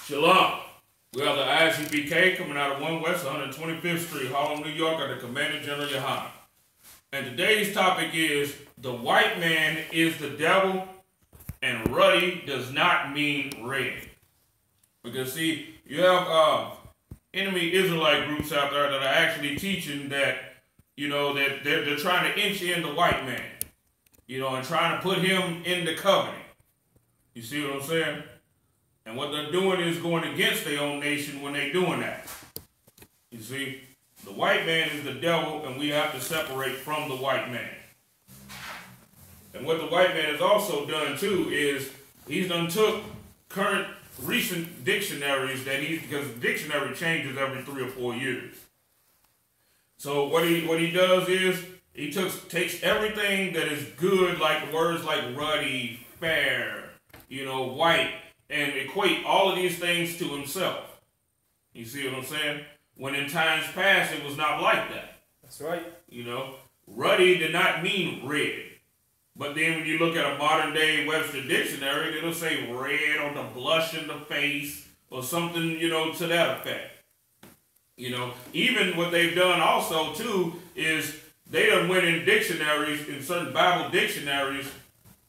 Shalom. We are the ISUBK coming out of 1 West 125th Street, Harlem, New York, under Commander General Yohana. And today's topic is the white man is the devil and Ruddy does not mean red. Because see, you have enemy Israelite groups out there that are actually teaching that, that they're trying to inch in the white man, and trying to put him in the covenant. You see what I'm saying? And what they're doing is going against their own nation when they're doing that. You see, the white man is the devil, and we have to separate from the white man. And what the white man has also done too is he's done took current recent dictionaries because the dictionary changes every 3 or 4 years. So what he does is he takes everything that is good, like words like ruddy, fair, white, and equate all of these things to himself. You see what I'm saying? When in times past, it was not like that. That's right. Ruddy did not mean red. But then when you look at a modern day Webster dictionary, it'll say red on the blush in the face or something, to that effect. Even what they've done also too is they done went in dictionaries, in certain Bible dictionaries,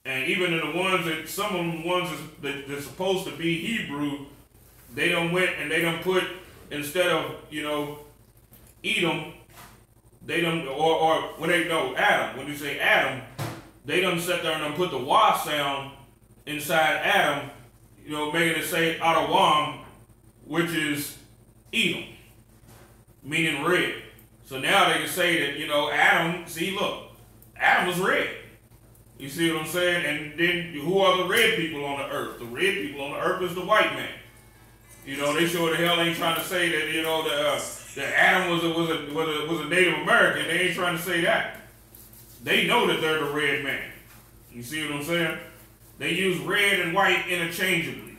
and even in the ones that, some of the ones that's supposed to be Hebrew, they done went and they done put, instead of, Edom, they done, or when they know Adam, when you say Adam, they done sit there and done put the Y sound inside Adam, making it say Adawam, which is Edom, meaning red. So now they can say that, Adam, see, look, Adam was red. You see what I'm saying? And then who are the red people on the earth? The red people on the earth is the white man. They sure the hell ain't trying to say that, that Adam was a Native American. They ain't trying to say that. They know that they're the red man. You see what I'm saying? They use red and white interchangeably.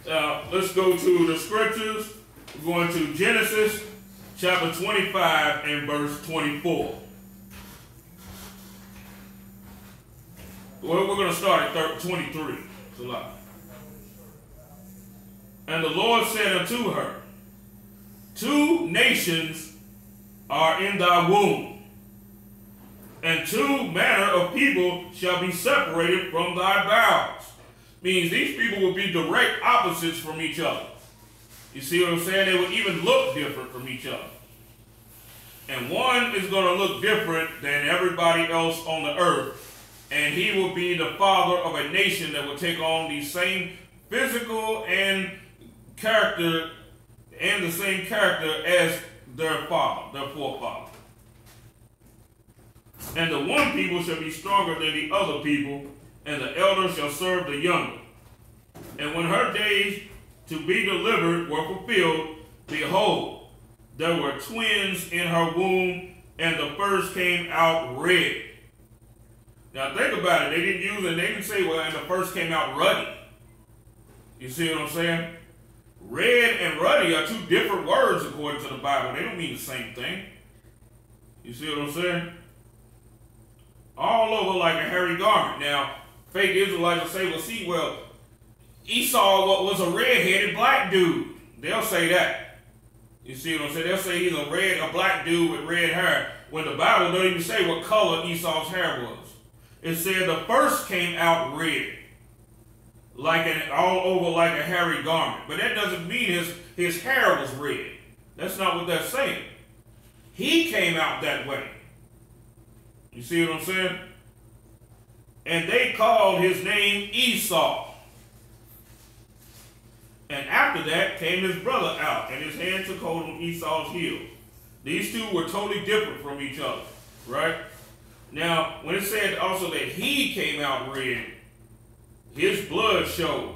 Let's go to the scriptures. We're going to Genesis chapter 25 and verse 24. Well, we're going to start at 23. It's a lot. And the Lord said unto her, 2 nations are in thy womb, and 2 manner of people shall be separated from thy bowels. Means these people will be direct opposites from each other. You see what I'm saying? They would even look different from each other. And one is going to look different than everybody else on the earth. And he will be the father of a nation that will take on the same physical and character and the same character as their father, their forefather. And the one people shall be stronger than the other people, and the elder shall serve the younger. And when her days to be delivered were fulfilled, behold, there were twins in her womb, and the first came out red. Now think about it. They didn't use it. They didn't say, well, and the first came out ruddy. You see what I'm saying? Red and ruddy are 2 different words according to the Bible. They don't mean the same thing. You see what I'm saying? All over like a hairy garment. Now, fake Israelites will say, well, Esau was a red-headed black dude. They'll say that. You see what I'm saying? They'll say he's a black dude with red hair, when the Bible don't even say what color Esau's hair was. It said the first came out red, all over like a hairy garment. But that doesn't mean his hair was red. That's not what that's saying. He came out that way. You see what I'm saying? And they called his name Esau. And after that came his brother out, and his hand took hold on Esau's heel. These 2 were totally different from each other, right? Now, when it said also that he came out red, his blood showed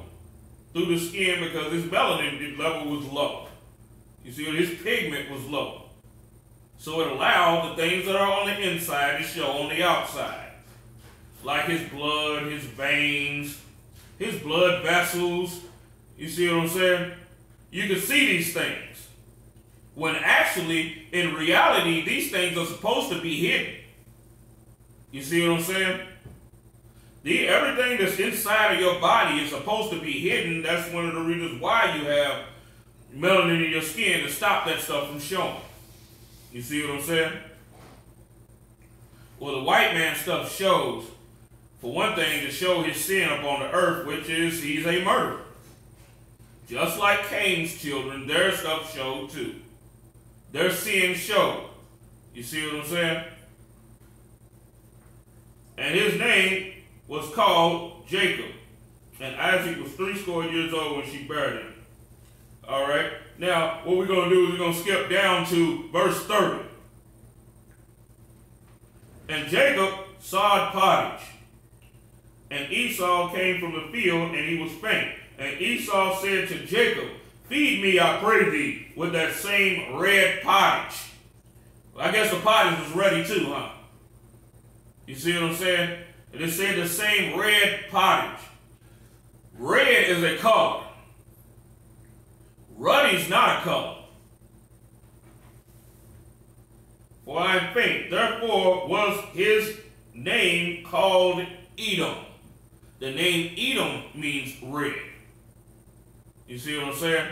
through the skin because his melanin level was low. You see, his pigment was low. So it allowed the things that are on the inside to show on the outside. Like his blood, his veins, his blood vessels. You see what I'm saying? You can see these things. When actually, in reality, these things are supposed to be hidden. You see what I'm saying? Everything that's inside of your body is supposed to be hidden. That's one of the reasons why you have melanin in your skin, to stop that stuff from showing. You see what I'm saying? Well, the white man stuff shows, for one thing, to show his sin upon the earth, which is he's a murderer. Just like Cain's children, their stuff showed too. Their sin showed. You see what I'm saying? And his name was called Jacob. And Isaac was 80 years old when she buried him. All right. Now, what we're going to do is we're going to skip down to verse 30. And Jacob sowed pottage, and Esau came from the field, and he was faint. And Esau said to Jacob, feed me, I pray thee, with that same red pottage. Well, I guess the pottage was ready too, huh? You see what I'm saying? And it said the same red pottage. Red is a color. Ruddy's not a color. For I am faint. Therefore was his name called Edom. The name Edom means red. You see what I'm saying?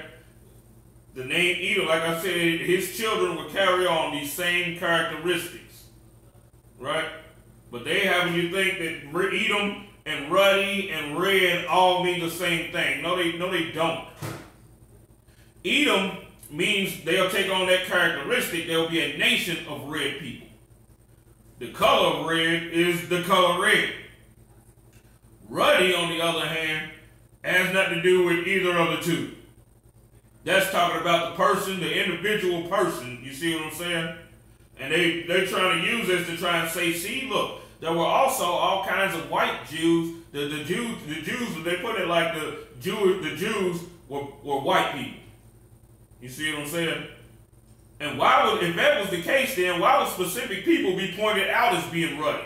The name Edom, like I said, his children would carry on these same characteristics. Right? But they have you think that Edom and Ruddy and red all mean the same thing. No, they don't. Edom means they'll take on that characteristic. There'll be a nation of red people. The color of red is the color red. Ruddy, on the other hand, has nothing to do with either of the two. That's talking about the person, the individual person. You see what I'm saying? And they're trying to use this to try and say, see, look, there were also all kinds of white Jews. The Jews, they put it like the Jews were white people. You see what I'm saying? And if that was the case, then why would specific people be pointed out as being ruddy?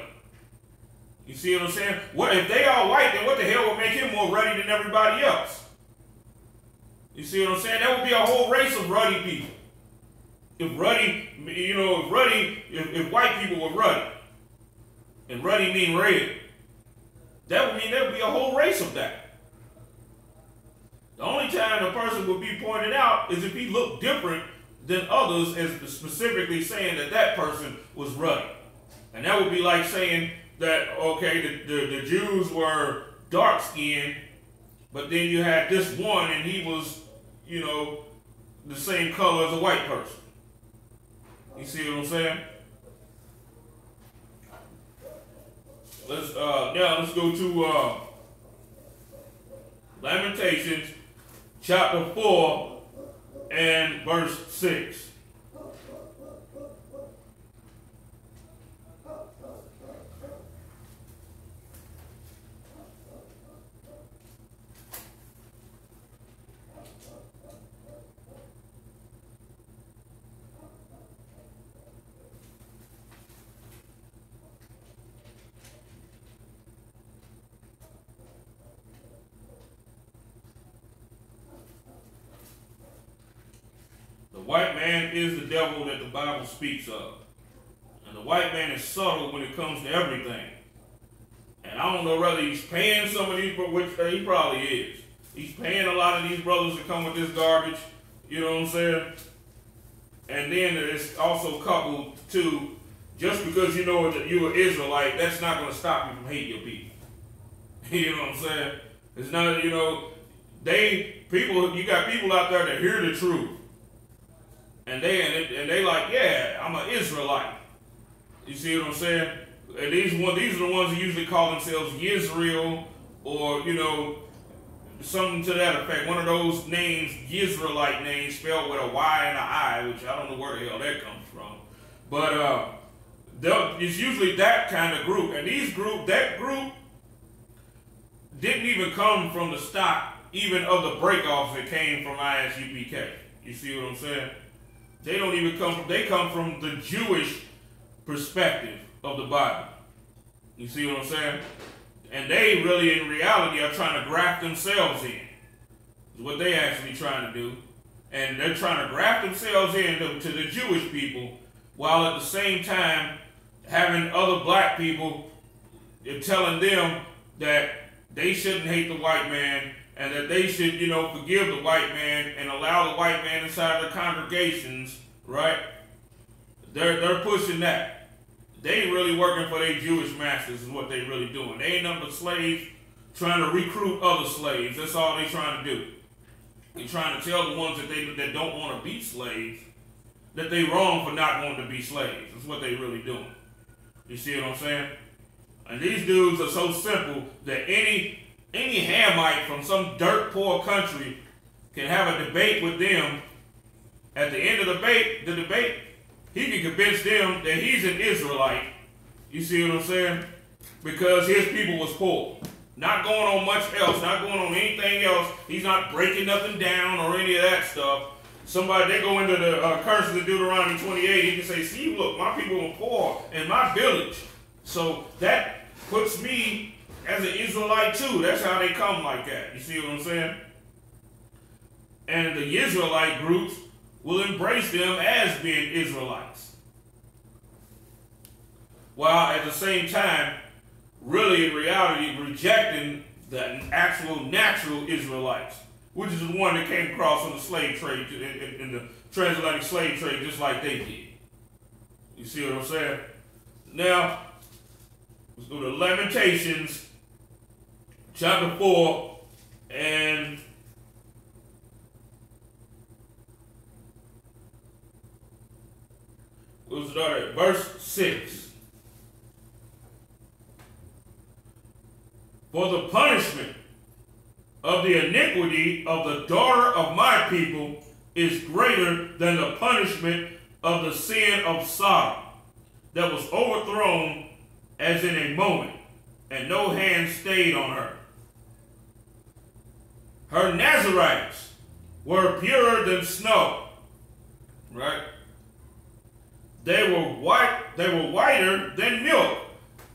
You see what I'm saying? What if they are white, then what the hell would make him more ruddy than everybody else? You see what I'm saying? That would be a whole race of ruddy people. If white people were ruddy, and ruddy mean red, that would mean there would be a whole race of that. The only time a person would be pointed out is if he looked different than others, as specifically saying that person was ruddy. And that would be like saying that, okay, the Jews were dark-skinned, but then you had this one and he was, the same color as a white person. You see what I'm saying? Let's go to Lamentations chapter 4 and verse 6. The white man is the devil that the Bible speaks of. And the white man is subtle when it comes to everything. And I don't know whether he's paying some of these, which he probably is. He's paying a lot of these brothers to come with this garbage. You know what I'm saying? And then it's also coupled to, just because you know that you're an Israelite, that's not going to stop you from hating your people. You know what I'm saying? It's not, you got people out there that hear the truth. And they like, yeah, I'm an Israelite. You see what I'm saying? And these are the ones who usually call themselves Yisrael, or something to that effect. One of those names, Israelite names, spelled with a Y and an I, which I don't know where the hell that comes from. But it's usually that kind of group. And that group didn't even come from the stock, even of the breakoffs that came from ISUPK. You see what I'm saying? They don't even they come from the Jewish perspective of the Bible. You see what I'm saying? And they really, in reality, are trying to graft themselves in. Is what they actually trying to do. And they're trying to graft themselves in to the Jewish people, while at the same time having other black people telling them that they shouldn't hate the white man and that they should, forgive the white man and allow the white man inside their congregations, right? They're pushing that. They ain't really working for their Jewish masters is what they really doing. They ain't nothing but slaves trying to recruit other slaves. That's all they trying to do. They're trying to tell the ones that don't want to be slaves that they wrong for not wanting to be slaves. That's what they really doing. You see what I'm saying? And these dudes are so simple that any Hamite from some dirt poor country can have a debate with them. At the end of the debate, he can convince them that he's an Israelite. You see what I'm saying? Because his people was poor. Not going on much else, not going on anything else. He's not breaking nothing down or any of that stuff. They go into the curses of Deuteronomy 28, he can say, see, look, my people were poor in my village. So that puts me as an Israelite too. That's how they come like that. You see what I'm saying? And the Israelite groups will embrace them as being Israelites. While at the same time, really in reality, rejecting the actual natural Israelites, which is the one that came across in the slave trade, in the transatlantic slave trade, just like they did. You see what I'm saying? Now, let's go to Lamentations, chapter 4, and we'll start at verse 6. For the punishment of the iniquity of the daughter of my people is greater than the punishment of the sin of Sodom, that was overthrown as in a moment, and no hand stayed on her. Her Nazarites were purer than snow, right? They were whiter than milk.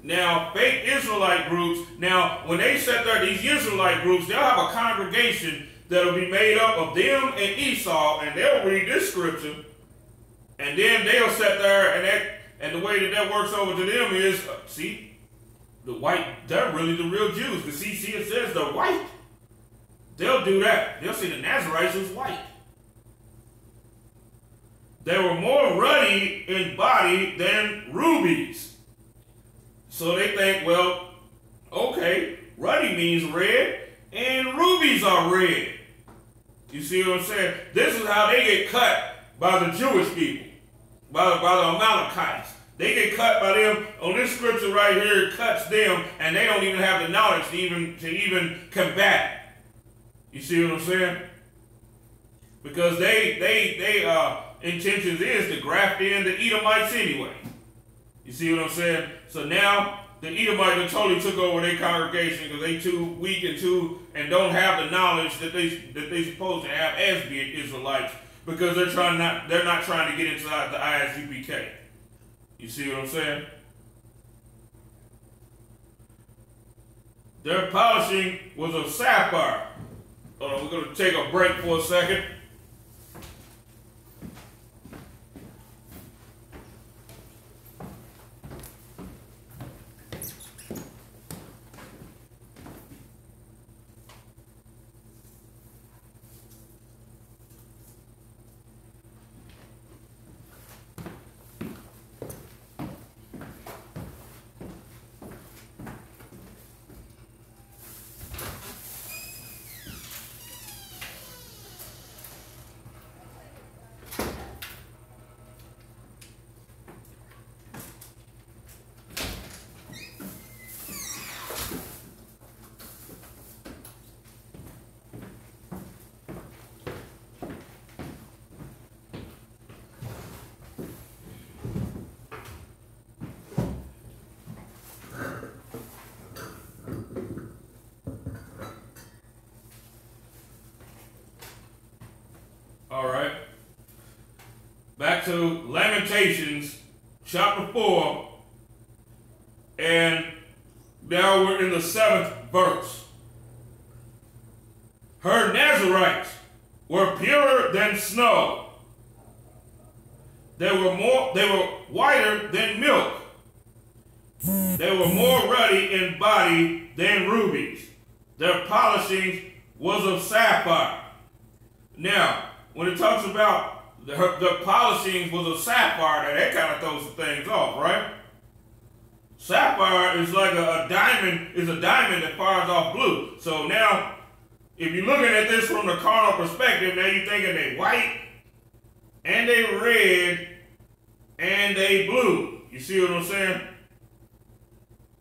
Now, fake Israelite groups, now, when they set there, these Israelite groups, they'll have a congregation that'll be made up of them and Esau, and they'll read this scripture, and then they'll sit there, and the way that works over to them is, see, the white, they're really the real Jews, because see, it says they're white. They'll do that. They'll see the Nazarites was white. They were more ruddy in body than rubies. So they think, well, okay, ruddy means red, and rubies are red. You see what I'm saying? This is how they get cut by the Jewish people, by the Amalekites. They get cut by them. On this scripture right here, it cuts them, and they don't even have the knowledge to even combat. You see what I'm saying? Because they intentions is to graft in the Edomites anyway. You see what I'm saying? So now the Edomites totally took over their congregation because they too weak and don't have the knowledge that they supposed to have as being Israelites, because they're not trying to get inside the ISUPK. You see what I'm saying? Their polishing was of sapphire. Hold on, we're going to take a break for a second. All right. Back to Lamentations, chapter 4. And now we're in the 7th verse. Her Nazarites were purer than snow. They were whiter than milk. They were more ruddy in body than rubies. Their polishing was of sapphire. Now, when it talks about the polishing was of sapphire, that kind of throws some things off, right? Sapphire is like a diamond, is a diamond that fires off blue. So now, if you're looking at this from the carnal perspective, now you're thinking they white, and they red, and they blue. You see what I'm saying?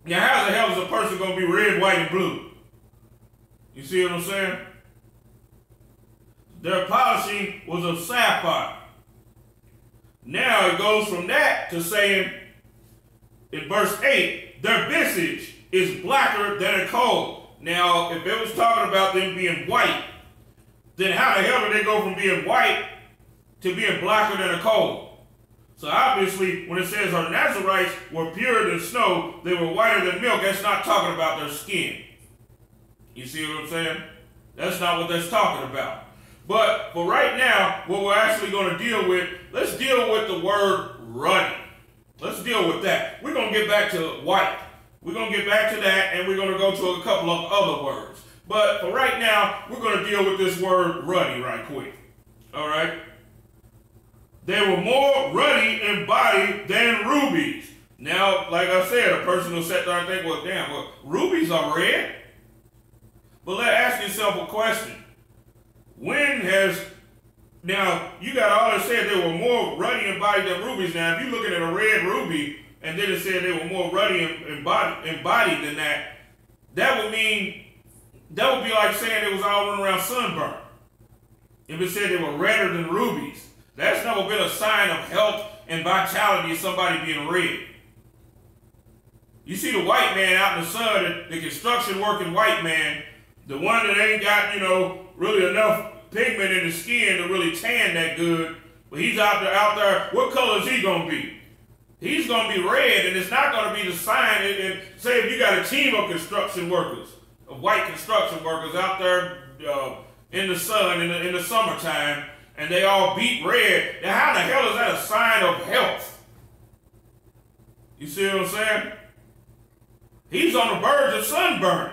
Now, how the hell is a person going to be red, white, and blue? You see what I'm saying? Their polishing was of sapphire. Now it goes from that to saying, in verse 8, their visage is blacker than a coal. Now, if it was talking about them being white, then how the hell did they go from being white to being blacker than a coal? So obviously, when it says our Nazarites were purer than snow, they were whiter than milk, that's not talking about their skin. You see what I'm saying? That's not what that's talking about. But for right now, what we're actually going to deal with, let's deal with the word ruddy. Let's deal with that. We're going to get back to white. We're going to get back to that, and we're going to go to a couple of other words. But for right now, we're going to deal with this word ruddy right quick. All right? They were more ruddy in body than rubies. Now, like I said, a person will sit there and think, well, damn, well, rubies are red. But let's ask yourself a question. When has, now, you got all that said they were more ruddy in body than rubies. Now, if you're looking at a red ruby, and then it said they were more ruddy in body than that, that would mean, that would be like saying it was all running around sunburn. If it said they were redder than rubies. That's never been a sign of health and vitality of somebody being red. You see the white man out in the sun, the construction working white man, the one that ain't got, you know, really enough pigment in the skin to really tan that good, but he's out there, what color is he going to be? He's going to be red, and it's not going to be the sign, and say if you got a team of construction workers, of white construction workers out there in the sun in the summertime, and they all beat red, now how the hell is that a sign of health? You see what I'm saying? He's on the verge of sunburn.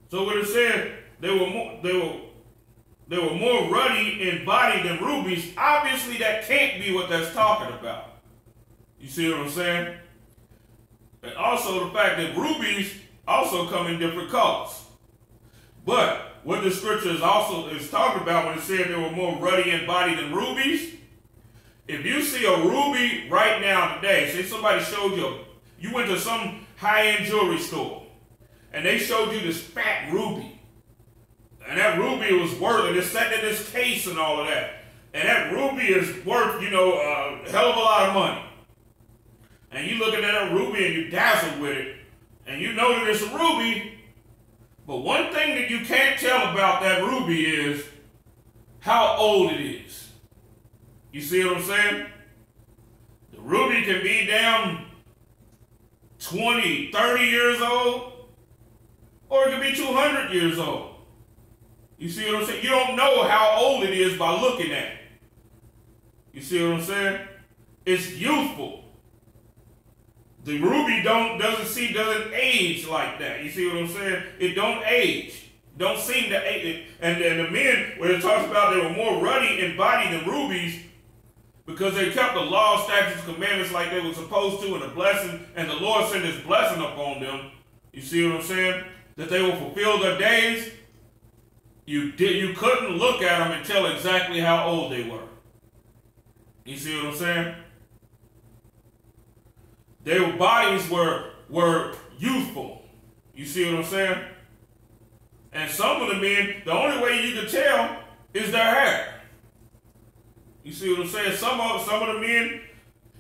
So what it said, they were more ruddy in body than rubies. Obviously, that can't be what that's talking about. You see what I'm saying? And also the fact that rubies also come in different colors. But what the scripture is talking about when it said they were more ruddy in body than rubies, if you see a ruby right now today, say somebody showed you went to some high-end jewelry store, and they showed you this fat ruby, and that ruby was worth, and it's set in this case and all of that, and that ruby is worth, you know, a hell of a lot of money, and you looking at that ruby and you dazzled with it, and you know that it's a ruby. But one thing that you can't tell about that ruby is how old it is. You see what I'm saying? The ruby can be down 20, 30 years old, or it can be 200 years old. You see what I'm saying? You don't know how old it is by looking at it. You see what I'm saying? It's youthful. The ruby doesn't age like that. You see what I'm saying? It don't age. Don't seem to age. And the men, when it talks about they were more ruddy in body than rubies, because they kept the law, statutes, commandments like they were supposed to, and the blessing, and the Lord sent his blessing upon them. You see what I'm saying? That they will fulfill their days. You couldn't look at them and tell exactly how old they were. You see what I'm saying? Their bodies were youthful. You see what I'm saying? And some of the men, the only way you can tell is their hair. You see what I'm saying? Some of the men,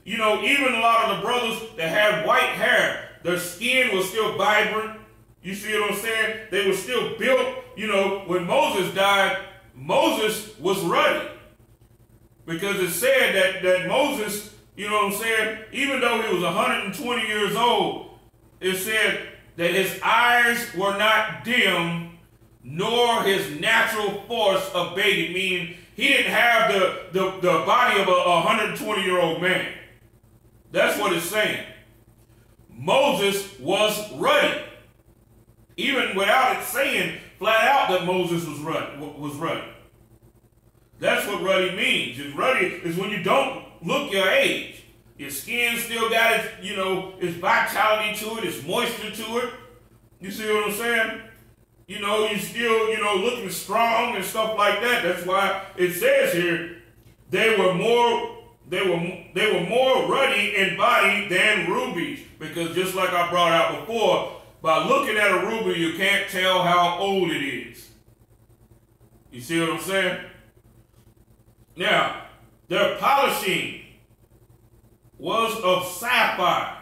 you know, even a lot of the brothers that had white hair, their skin was still vibrant. You see what I'm saying? They were still built. You know, when Moses died, Moses was ruddy. Because it said that Moses, you know what I'm saying, even though he was 120 years old, it said that his eyes were not dim, nor his natural force abated, meaning he didn't have the body of a 120-year-old man. That's what it's saying. Moses was ruddy. Even without it saying flat out that Moses was ruddy. That's what ruddy means. And ruddy is when you don't look your age. Your skin still got its, its vitality to it, its moisture to it. You see what I'm saying? You still, looking strong and stuff like that. That's why it says here, they were more ruddy in body than rubies. Because just like I brought out before, by looking at a ruby, you can't tell how old it is. You see what I'm saying? Now, their polishing was of sapphire.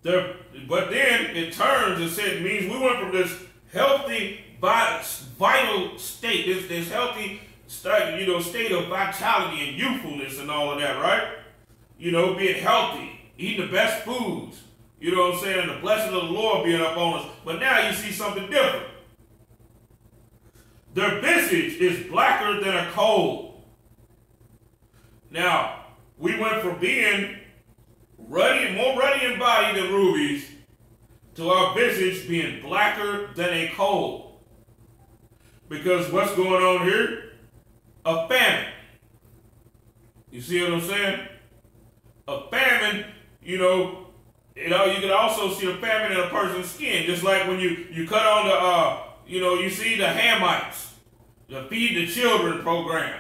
But then it turns and said, it means we went from this healthy, vital state, this healthy state of vitality and youthfulness and all of that, right? Being healthy, eating the best foods, you know what I'm saying, the blessing of the Lord being up on us. But now you see something different. Their visage is blacker than a coal. Now, we went from being more ruddy in body than rubies, to our visage being blacker than a coal. Because what's going on here? A famine. You see what I'm saying? A famine, you can also see a famine in a person's skin. Just like when you cut on the, you see the Hamites, the Feed the Children program.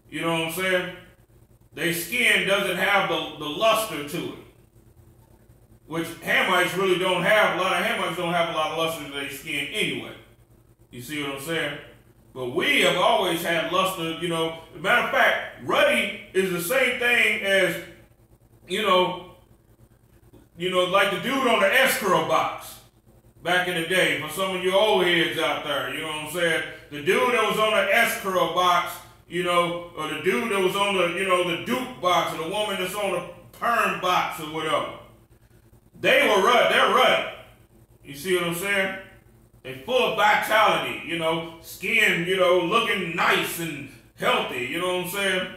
You know what I'm saying? Their skin doesn't have the luster to it. Which Hamites really don't have. A lot of Hamites don't have a lot of luster to their skin anyway. You see what I'm saying? But we have always had luster, As a matter of fact, ruddy is the same thing as, like the dude on the S-curl box back in the day. For some of you old heads out there, you know what I'm saying? The dude that was on the S-curl box, or the dude that was on the, the Duke box, or the woman that's on the perm box or whatever. They're ruddy. You see what I'm saying? They're full of vitality, skin, looking nice and healthy, you know what I'm saying?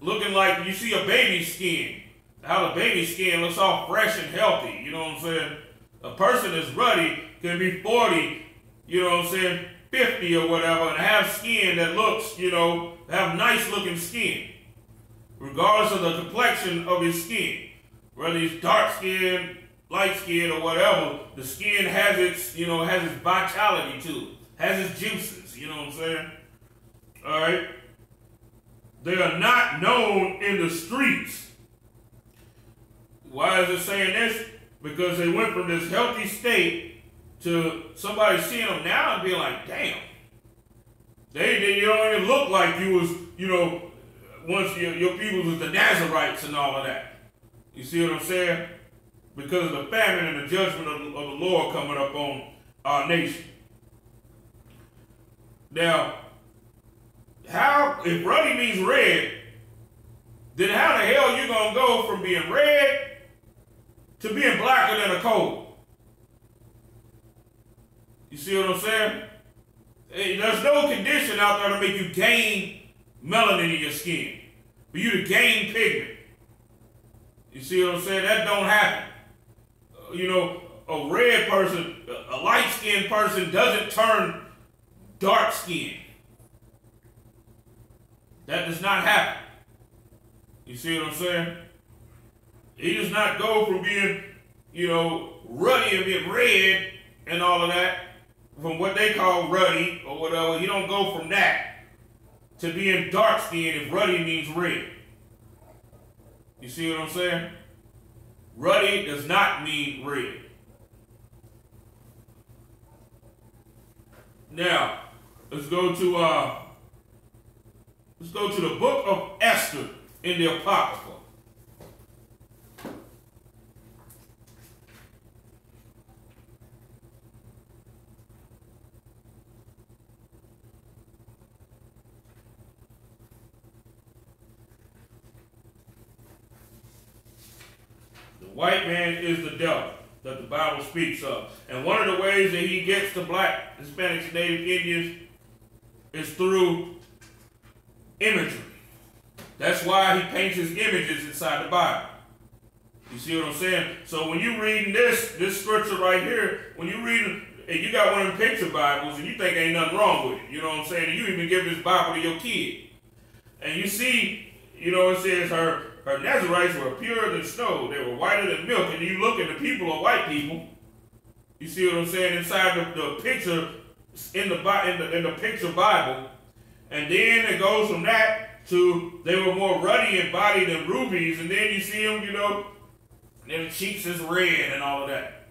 Looking like you see a baby's skin. How the baby's skin looks all fresh and healthy, you know what I'm saying? A person that's ruddy can be 40, 50 or whatever, and have skin that looks, have nice looking skin. Regardless of the complexion of his skin. Whether he's dark skin, light skin, or whatever, the skin has its, has its vitality to it. Has its juices, you know what I'm saying? Alright? They are not known in the streets. Why is it saying this? Because they went from this healthy state to somebody seeing them now and being like, damn. They don't even look like you was, once your people was the Nazarites and all of that. You see what I'm saying? Because of the famine and the judgment of the Lord coming up on our nation. Now, if ruddy means red, then how the hell you gonna go from being red to being blacker than a coal? You see what I'm saying? Hey, there's no condition out there to make you gain melanin in your skin, for you to gain pigment. You see what I'm saying? That don't happen. A red person, a light-skinned person doesn't turn dark-skinned. That does not happen. You see what I'm saying? He does not go from being, ruddy and being red and all of that, from what they call ruddy or whatever. He don't go from that to being dark-skinned if ruddy means red. You see what I'm saying? Ruddy does not mean red. Now, let's go to the book of Esther in the Apocrypha. White man is the devil that the Bible speaks of. And one of the ways that he gets to black, Hispanics, and Native Indians is through imagery. That's why he paints his images inside the Bible. You see what I'm saying? So when you reading this scripture right here, when you read, and you got one of them picture Bibles and you think ain't nothing wrong with it, you know what I'm saying? And you even give this Bible to your kid. And you see, you know, it says her Nazarites were purer than snow. They were whiter than milk. And you look at the people are white people. You see what I'm saying? Inside the picture, in the picture Bible. And then it goes from that to they were more ruddy in body than rubies. And then you see them, you know, their cheeks is red and all of that.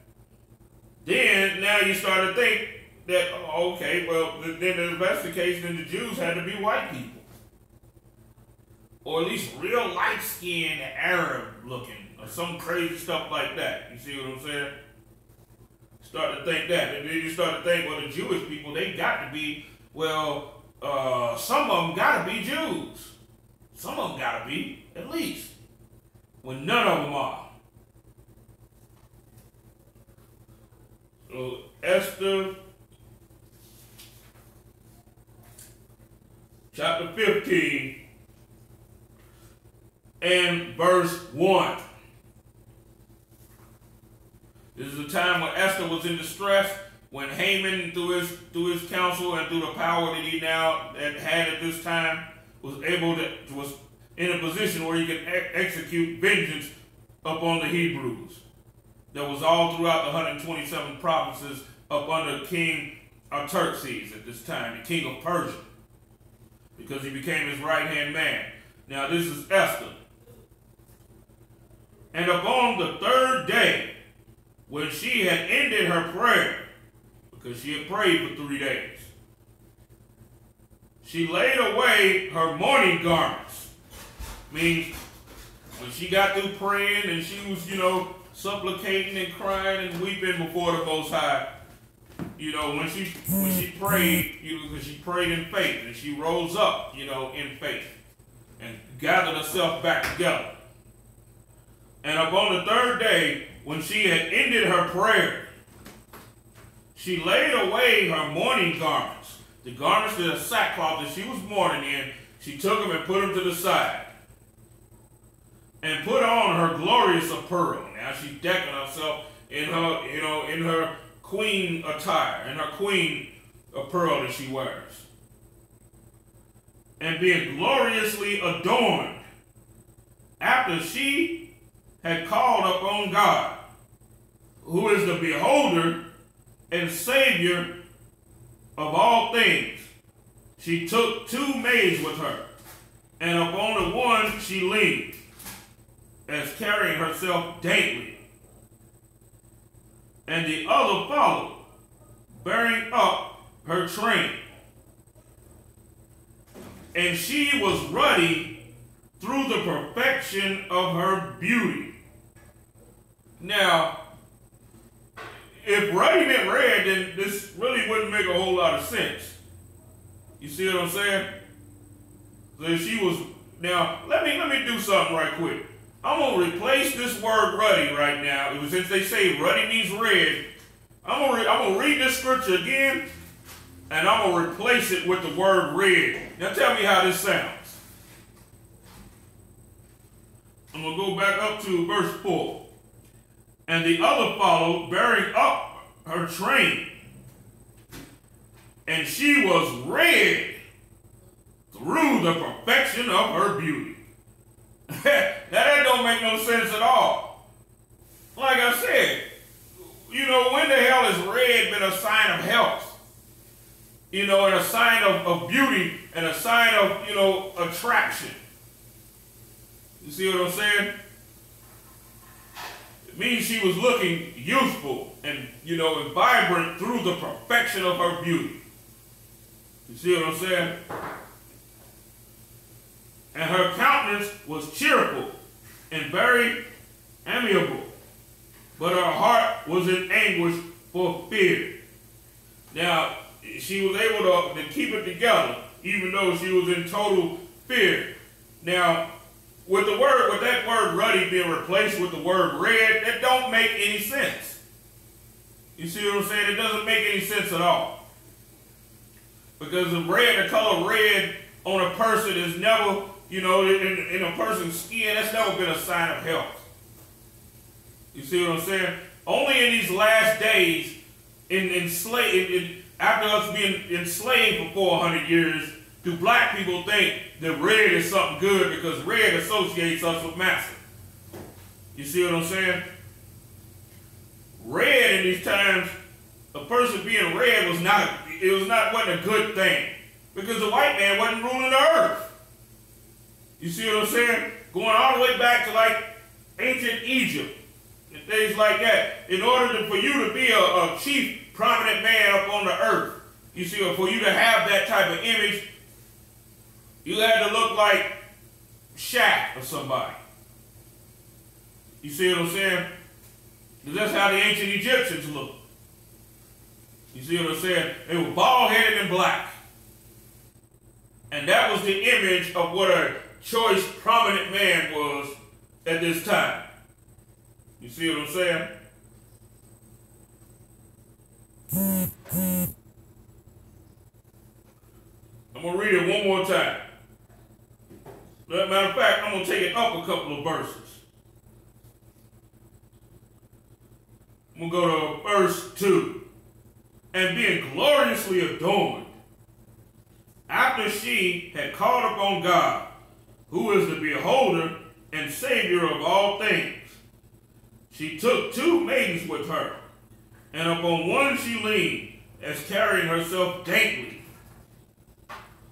Then, now you start to think that, oh, okay, well, then if that's the case, then the Jews had to be white people. Or at least real light-skinned Arab looking, or some crazy stuff like that. You see what I'm saying? Start to think that. And then you start to think, well, the Jewish people, they got to be, well, some of them got to be Jews. Some of them got to be, at least. When none of them are. So Esther chapter 15 and verse 1. This is a time when Esther was in distress, when Haman, through his counsel and through the power that he now had at this time, was in a position where he could execute vengeance upon the Hebrews. That was all throughout the 127 provinces up under King Artaxerxes at this time, the king of Persia, because he became his right-hand man. Now this is Esther. And upon the third day, when she had ended her prayer, because she had prayed for 3 days, she laid away her mourning garments. Means when she got through praying and she was, you know, supplicating and crying and weeping before the Most High. You know, when she prayed, you know, because she prayed in faith and she rose up, you know, in faith and gathered herself back together. And upon the third day, when she had ended her prayer, she laid away her mourning garments, the garments of the sackcloth that she was mourning in. She took them and put them to the side, and put on her glorious apparel. Now she's decking herself in her, you know, in her queen attire, in her queen apparel that she wears. And being gloriously adorned, after she had called upon God, who is the beholder and savior of all things, she took 2 maids with her, and upon the one she leaned, as carrying herself daintily. And the other followed, bearing up her train. And she was ruddy through the perfection of her beauty. Now, if ruddy meant red, then this really wouldn't make a whole lot of sense. You see what I'm saying? So she was, now let me do something right quick. I'm going to replace this word ruddy right now. Since they say ruddy means red, I'm going to read this scripture again, and I'm going to replace it with the word red. Now tell me how this sounds. I'm going to go back up to verse 4. And the other followed, bearing up her train, and she was red through the perfection of her beauty. That don't make no sense at all. Like I said, you know, when the hell has red been a sign of health? You know, and a sign of beauty and a sign of, you know, attraction. You see what I'm saying? It means she was looking youthful and, you know, and vibrant through the perfection of her beauty. You see what I'm saying? And her countenance was cheerful and very amiable, but her heart was in anguish for fear. Now, she was able to keep it together, even though she was in total fear. Now, with that word ruddy being replaced with the word red, that don't make any sense. You see what I'm saying? It doesn't make any sense at all. Because the color red on a person is never in a person's skin, that's never been a sign of health. You see what I'm saying? Only in these last days, after us being enslaved for 400 years, do black people think that red is something good because red associates us with massa. You see what I'm saying? Red in these times, a person being red wasn't a good thing because the white man wasn't ruling the earth. You see what I'm saying? Going all the way back to like ancient Egypt and things like that. In order for you to be a chief prominent man up on the earth, you see, or for you to have that type of image, you had to look like Shaq or somebody. You see what I'm saying? Because that's how the ancient Egyptians looked. You see what I'm saying? They were bald-headed and black. And that was the image of what a choice, prominent man was at this time. You see what I'm saying? I'm going to read it one more time. Matter of fact, I'm going to take it up a couple of verses. I'm going to go to verse 2. And being gloriously adorned, after she had called upon God, who is the beholder and Savior of all things, she took 2 maidens with her, and upon one she leaned, as carrying herself daintily,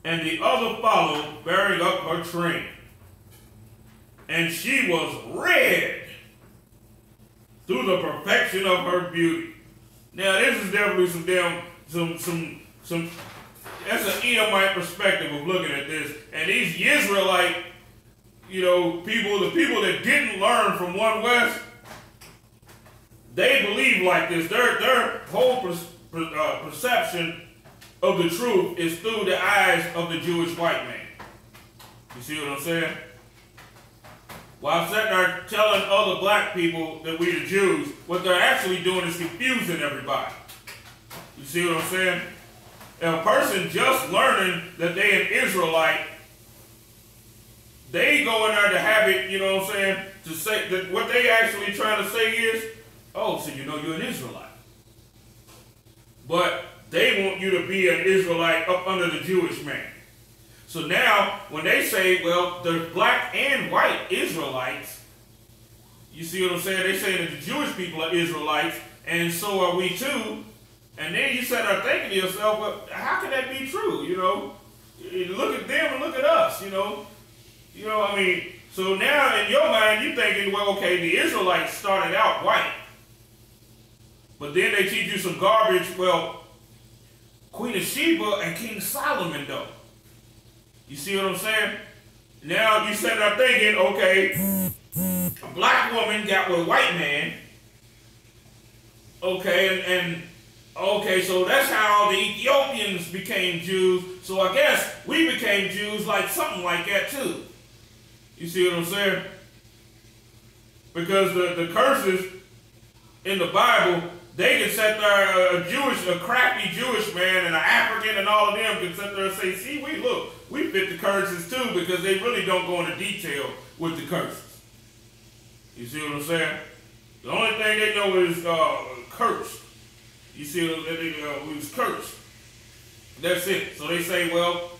and the other followed, bearing up her train. And she was red through the perfection of her beauty. Now this is definitely some that's an Edomite perspective of looking at this. And these Israelite, people, the people that didn't learn from One West, they believe like this. Their whole perception of the truth is through the eyes of the Jewish white man. You see what I'm saying? While sitting there telling other black people that we the Jews, what they're actually doing is confusing everybody. You see what I'm saying? And a person just learning that they an Israelite, they go in there to have it, to say that what they actually trying to say is, oh, so you're an Israelite. But they want you to be an Israelite up under the Jewish man. So now, when they say, well, there's black and white Israelites, you see what I'm saying? They say that the Jewish people are Israelites, and so are we too. And then you sit there thinking to yourself, well, how can that be true? Look at them and look at us, So now in your mind, you're thinking, well, okay, the Israelites started out white. But then they teach you some garbage, well, Queen of Sheba and King Solomon, though. You see what I'm saying? Now you sit there thinking, okay, a black woman got with a white man. Okay, okay, so that's how the Ethiopians became Jews. So I guess we became Jews like something like that too. You see what I'm saying? Because the curses in the Bible, they can sit there, a crafty Jewish man and an African and all of them can sit there and say, see, we fit the curses too, because they really don't go into detail with the curses. You see what I'm saying? The only thing they know is cursed. You see what I'm saying? We was cursed. That's it. So they say, well,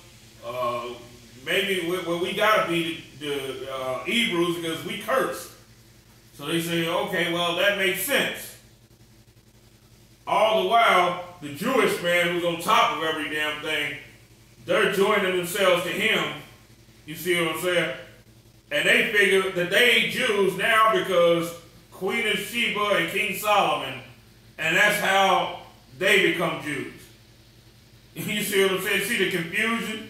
maybe we got to be the Hebrews because we cursed. So they say, okay, well, that makes sense. All the while, the Jewish man who's on top of every damn thing, they're joining themselves to him. You see what I'm saying? And they figure that they ain't Jews now because Queen of Sheba and King Solomon, and that's how they become Jews. You see what I'm saying? See the confusion?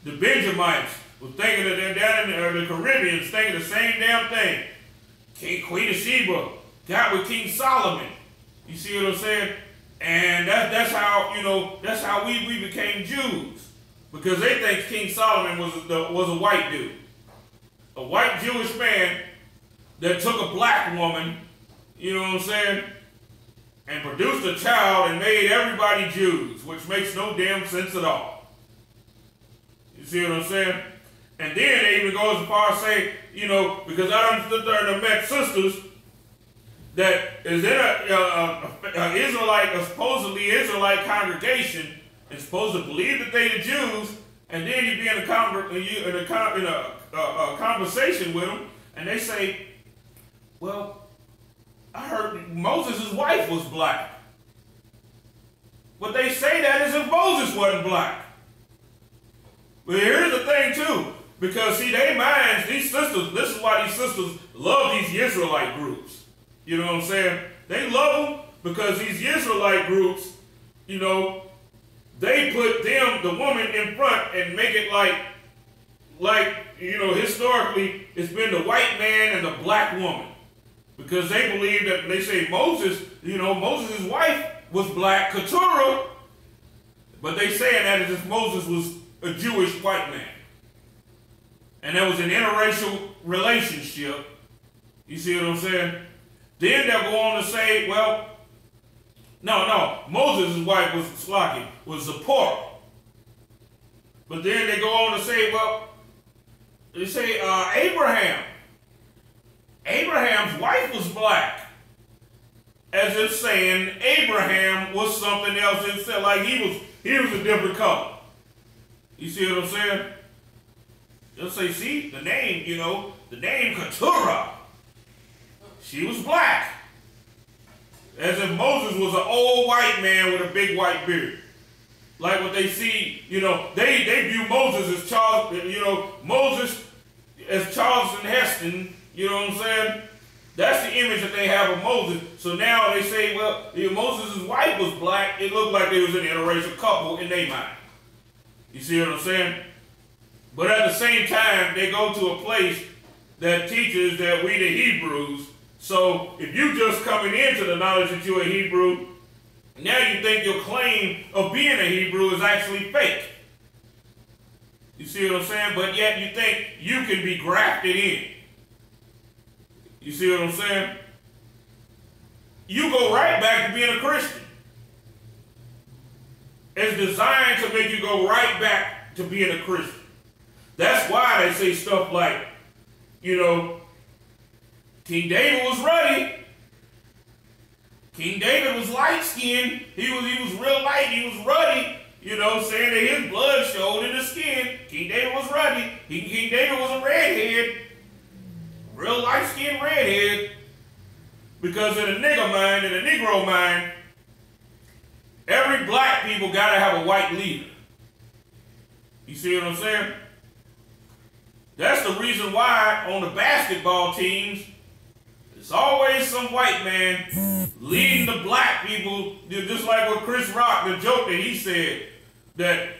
The Benjamites were thinking that they're down in the Caribbean, thinking the same damn thing. Queen of Sheba got with King Solomon. You see what I'm saying? And that's how we became Jews. Because they think King Solomon was a white dude. A white Jewish man that took a black woman, you know what I'm saying, and produced a child and made everybody Jews, which makes no damn sense at all. You see what I'm saying? And then they even go as far as say, you know, because I done stood there and met sisters that is in a Israelite, a supposedly Israelite congregation, and supposed to believe that they the Jews, and then you be in a conversation with them, and they say, well, I heard Moses' wife was black. But they say that as if Moses wasn't black. But here's the thing too, because see, they minds, these sisters, this is why these sisters love these Israelite groups. You know what I'm saying? They love them because these Israelite groups, you know, they put them, the woman, in front and make it like, you know, historically, it's been the white man and the black woman. Because they believe that, they say Moses, you know, Moses' wife was black, Keturah, but they saying that as if Moses was a Jewish white man. And there was an interracial relationship. You see what I'm saying? Then they'll go on to say, well, no, Moses' wife was Zipporah. But then they go on to say, well, they say Abraham's wife was black. As if saying Abraham was something else instead, like he was a different color. You see what I'm saying? They'll say, see, the name, you know, the name Keturah, she was black. As if Moses was an old white man with a big white beard. Like what they see, you know, they view Moses as Charles, you know, Moses as Charleston Heston, you know what I'm saying? That's the image that they have of Moses. So now they say, well, if Moses' wife was black, it looked like they was an interracial couple in their mind. You see what I'm saying? But at the same time, they go to a place that teaches that we the Hebrews. So if you just coming into the knowledge that you're a Hebrew, now you think your claim of being a Hebrew is actually fake. You see what I'm saying? But yet you think you can be grafted in. You see what I'm saying? You go right back to being a Christian. It's designed to make you go right back to being a Christian. That's why they say stuff like, you know, King David was ruddy. King David was light-skinned. He was real light. He was ruddy. You know, saying that his blood showed in his skin. King David was ruddy. King David was a redhead. Real light-skinned redhead. Because in a nigger mind, in a Negro mind, every black people got to have a white leader. You see what I'm saying? That's the reason why on the basketball teams, it's always some white man leading the black people, just like what Chris Rock, the joke that he said, that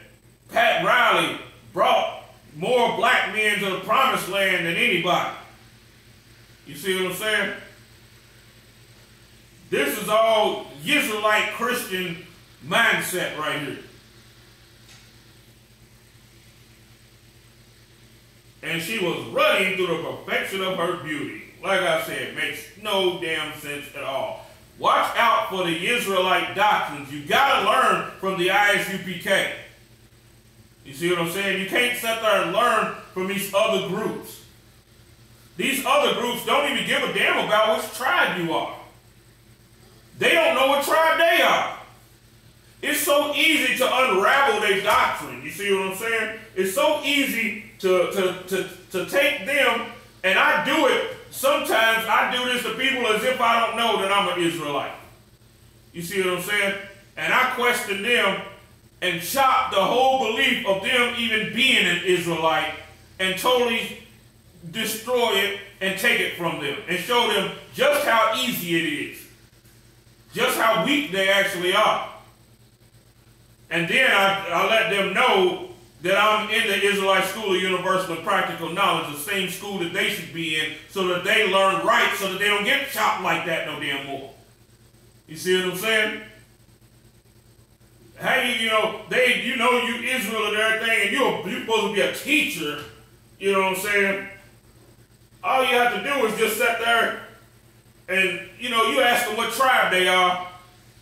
Pat Riley brought more black men to the promised land than anybody. You see what I'm saying? This is all Israelite Christian mindset right here. And she was running through the perfection of her beauty. Like I said, makes no damn sense at all. Watch out for the Israelite doctrines. You got to learn from the ISUPK. You see what I'm saying? You can't sit there and learn from these other groups. These other groups don't even give a damn about which tribe you are. They don't know what tribe they are. It's so easy to unravel their doctrine. You see what I'm saying? It's so easy to take them, and I do it. Sometimes I do this to people as if I don't know that I'm an Israelite. You see what I'm saying? And I question them and chop the whole belief of them even being an Israelite and totally destroy it and take it from them and show them just how easy it is. Just how weak they actually are. And then I let them know that I'm in the Israelite School of Universal and Practical Knowledge, the same school that they should be in, so that they learn right, so that they don't get chopped like that no damn more. You see what I'm saying? Hey, you Israel and everything, and you're supposed to be a teacher. You know what I'm saying? All you have to do is just sit there and, you ask them what tribe they are.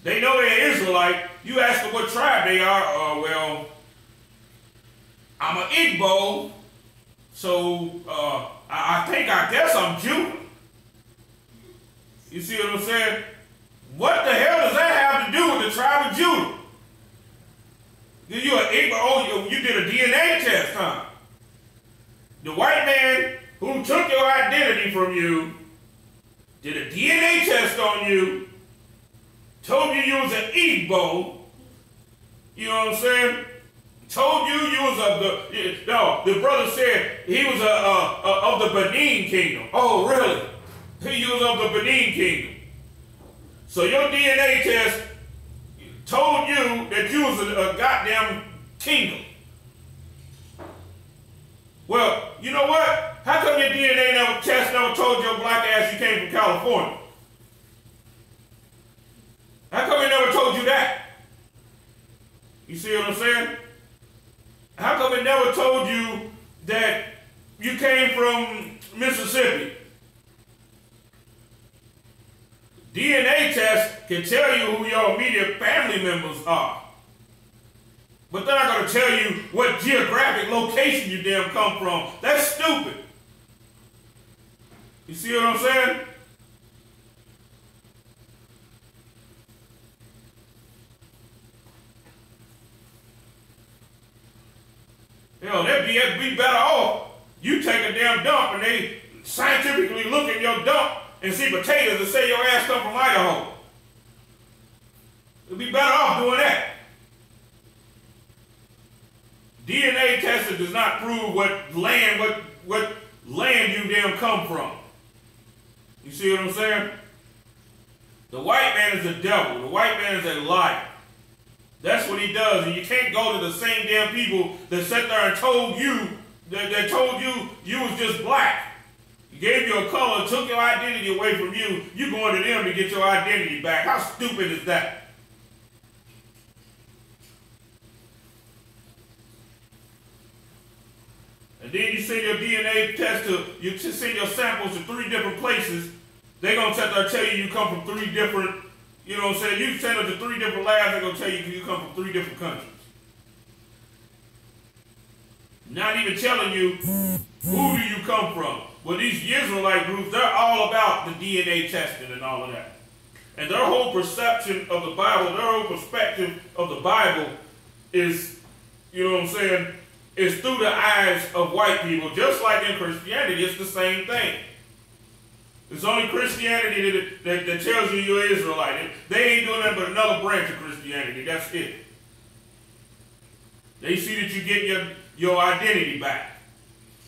They know they're Israelite. You ask them what tribe they are. Well, I'm an Igbo. So I guess I'm Judah. You see what I'm saying? What the hell does that have to do with the tribe of Judah? You did a DNA test, huh? The white man who took your identity from you did a DNA test on you, told you was an Igbo. You know what I'm saying? Told you was the brother said he was of the Benin kingdom. Oh, really? He was of the Benin kingdom. So your DNA test told you that you was a goddamn kingdom. Well, you know what? How come your DNA test never told your black ass you came from California? How come it never told you that? You see what I'm saying? How come it never told you that you came from Mississippi? DNA test can tell you who your immediate family members are. But they're not going to tell you what geographic location you damn come from. That's stupid. You see what I'm saying? Hell, that'd be better off. You take a damn dump and they scientifically look at your dump and see potatoes and say your ass come from Idaho. It'd be better off doing that. DNA testing does not prove what land you damn come from. You see what I'm saying? The white man is a devil. The white man is a liar. That's what he does. And you can't go to the same damn people that sat there and told you that told you was just black. Gave you a color, took your identity away from you. You going to them to get your identity back. How stupid is that? And then you send your DNA test you send your samples to 3 different places. They're going to sit there and tell you come from 3 different, you know what I'm saying? You send them to 3 different labs, they're going to tell you come from 3 different countries. Not even telling you who do you come from. Well, these Israelite groups, they're all about the DNA testing and all of that. And their whole perception of the Bible, their whole perspective of the Bible is, you know what I'm saying, is through the eyes of white people. Just like in Christianity, it's the same thing. It's only Christianity that tells you you're Israelite. They ain't doing nothing but another branch of Christianity. That's it. They see that you get your identity back.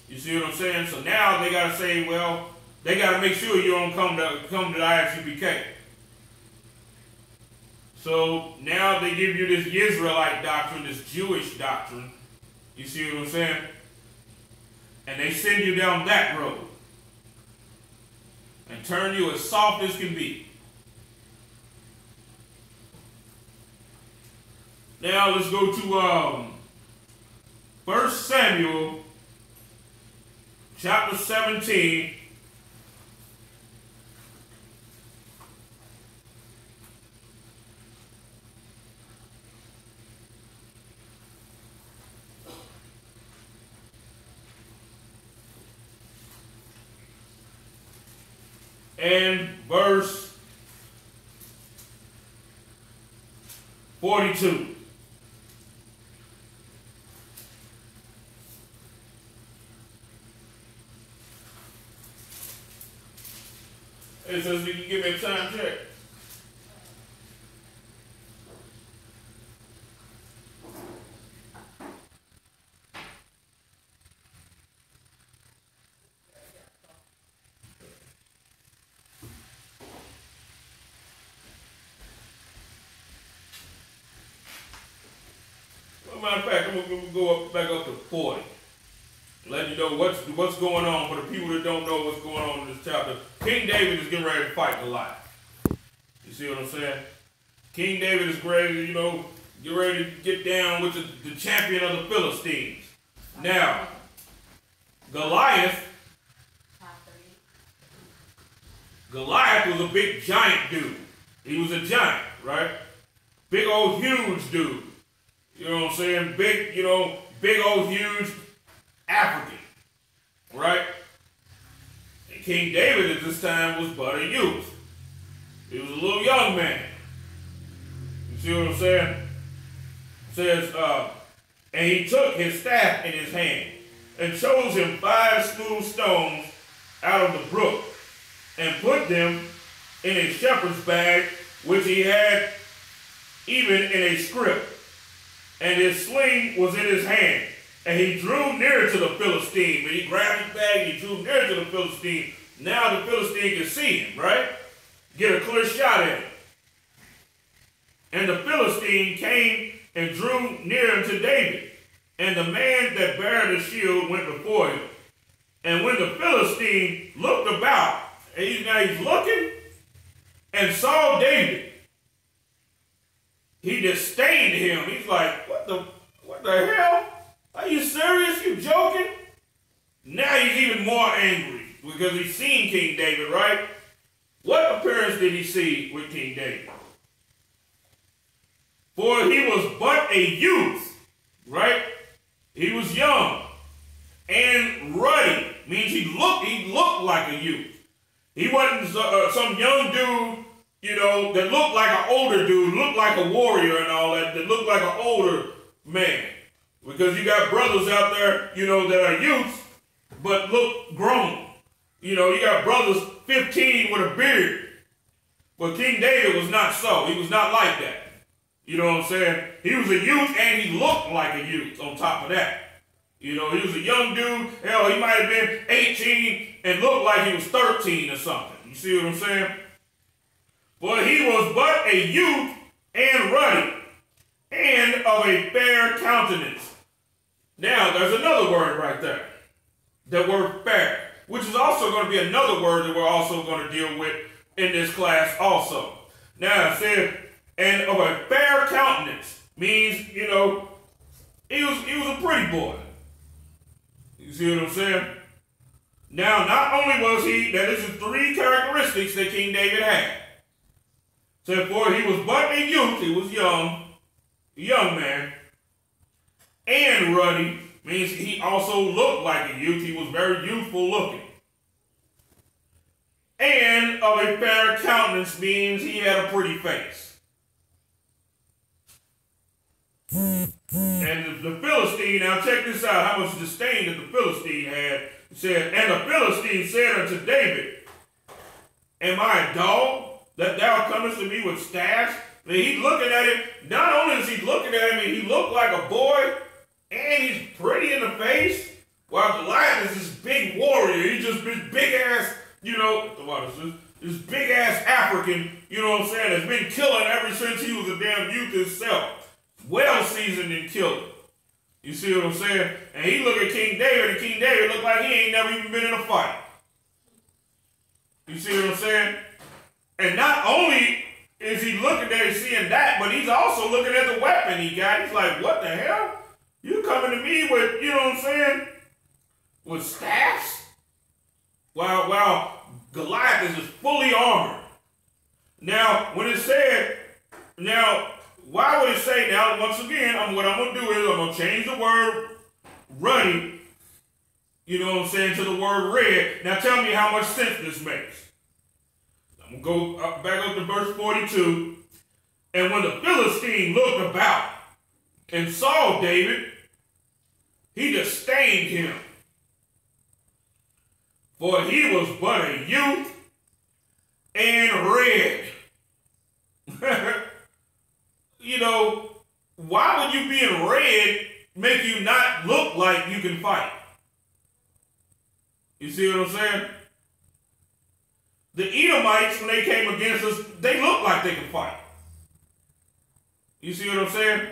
You see what I'm saying? So now they got to say, well, they got to make sure you don't come to the IFCPK. So now they give you this Israelite doctrine, this Jewish doctrine. You see what I'm saying? And they send you down that road and turn you as soft as can be. Now let's go to 1 Samuel chapter 17. And verse 42. It says you can give me a time check. Matter of fact, I'm going to go back up to 40. Let you know what's going on for the people that don't know what's going on in this chapter. King David is getting ready to fight Goliath. You see what I'm saying? King David is ready, get ready to get down with the champion of the Philistines. Now, Goliath was a big giant dude. He was a giant, right? Big old huge dude. You know what I'm saying? Big old huge African. King David at this time was but a youth. He was a little young man. You see what I'm saying? It says, and he took his staff in his hand and chose him 5 smooth stones out of the brook and put them in a shepherd's bag, which he had even in a scrip. And his sling was in his hand. And he drew near to the Philistine. When he grabbed his bag, he drew near to the Philistine. Now the Philistine can see him, right? Get a clear shot at him. And the Philistine came and drew near unto David. And the man that bare the shield went before him. And when the Philistine looked about, and he's looking, and saw David, he disdained him. He's like, what the hell? Are you serious? You joking? Now he's even more angry because he's seen King David, right? What appearance did he see with King David? For he was but a youth, right? He was young and ruddy. Means he looked like a youth. He wasn't some young dude, you know, that looked like an older dude, looked like a warrior and all that looked like an older man. Because you got brothers out there, you know, that are youths, but look grown. You know, you got brothers 15 with a beard. But King David was not so. He was not like that. You know what I'm saying? He was a youth and he looked like a youth on top of that. You know, he was a young dude. Hell, he might have been 18 and looked like he was 13 or something. You see what I'm saying? But he was but a youth and ruddy and of a fair countenance. Now, there's another word right there. The word fair, which is also going to be another word that we're also going to deal with in this class also. Now, it said, and of a fair countenance means, you know, he was a pretty boy. You see what I'm saying? Now, not only was he, now this is 3 characteristics that King David had. So, for he was but a youth, he was young man, and ruddy means he also looked like a youth. He was very youthful looking. And of a fair countenance means he had a pretty face. And the Philistine, now check this out, how much disdain that the Philistine had. It said, and the Philistine said unto David, am I a dog that thou comest to me with staffs? And he's looking at him. Not only is he looking at him, and he looked like a boy, and he's pretty in the face, while Goliath is this big warrior. He's just this big ass, you know, this big ass African, you know what I'm saying, that's been killing ever since he was a damn youth himself. Well seasoned in killing. You see what I'm saying? And he look at King David, and King David look like he ain't never even been in a fight. You see what I'm saying? And not only is he looking there and seeing that, but he's also looking at the weapon he got. He's like, what the hell? You coming to me with, you know what I'm saying, with staffs? While Goliath is just fully armored. Now, when it said, now, why would it say, now, once again, what I'm going to do is I'm going to change the word ruddy, you know what I'm saying, to the word red. Now, tell me how much sense this makes. I'm going to go back up to verse 42. And when the Philistine looked about and saw David, he disdained him. For he was but a youth and red. You know, why would you being red make you not look like you can fight? You see what I'm saying? The Edomites, when they came against us, they looked like they could fight. You see what I'm saying?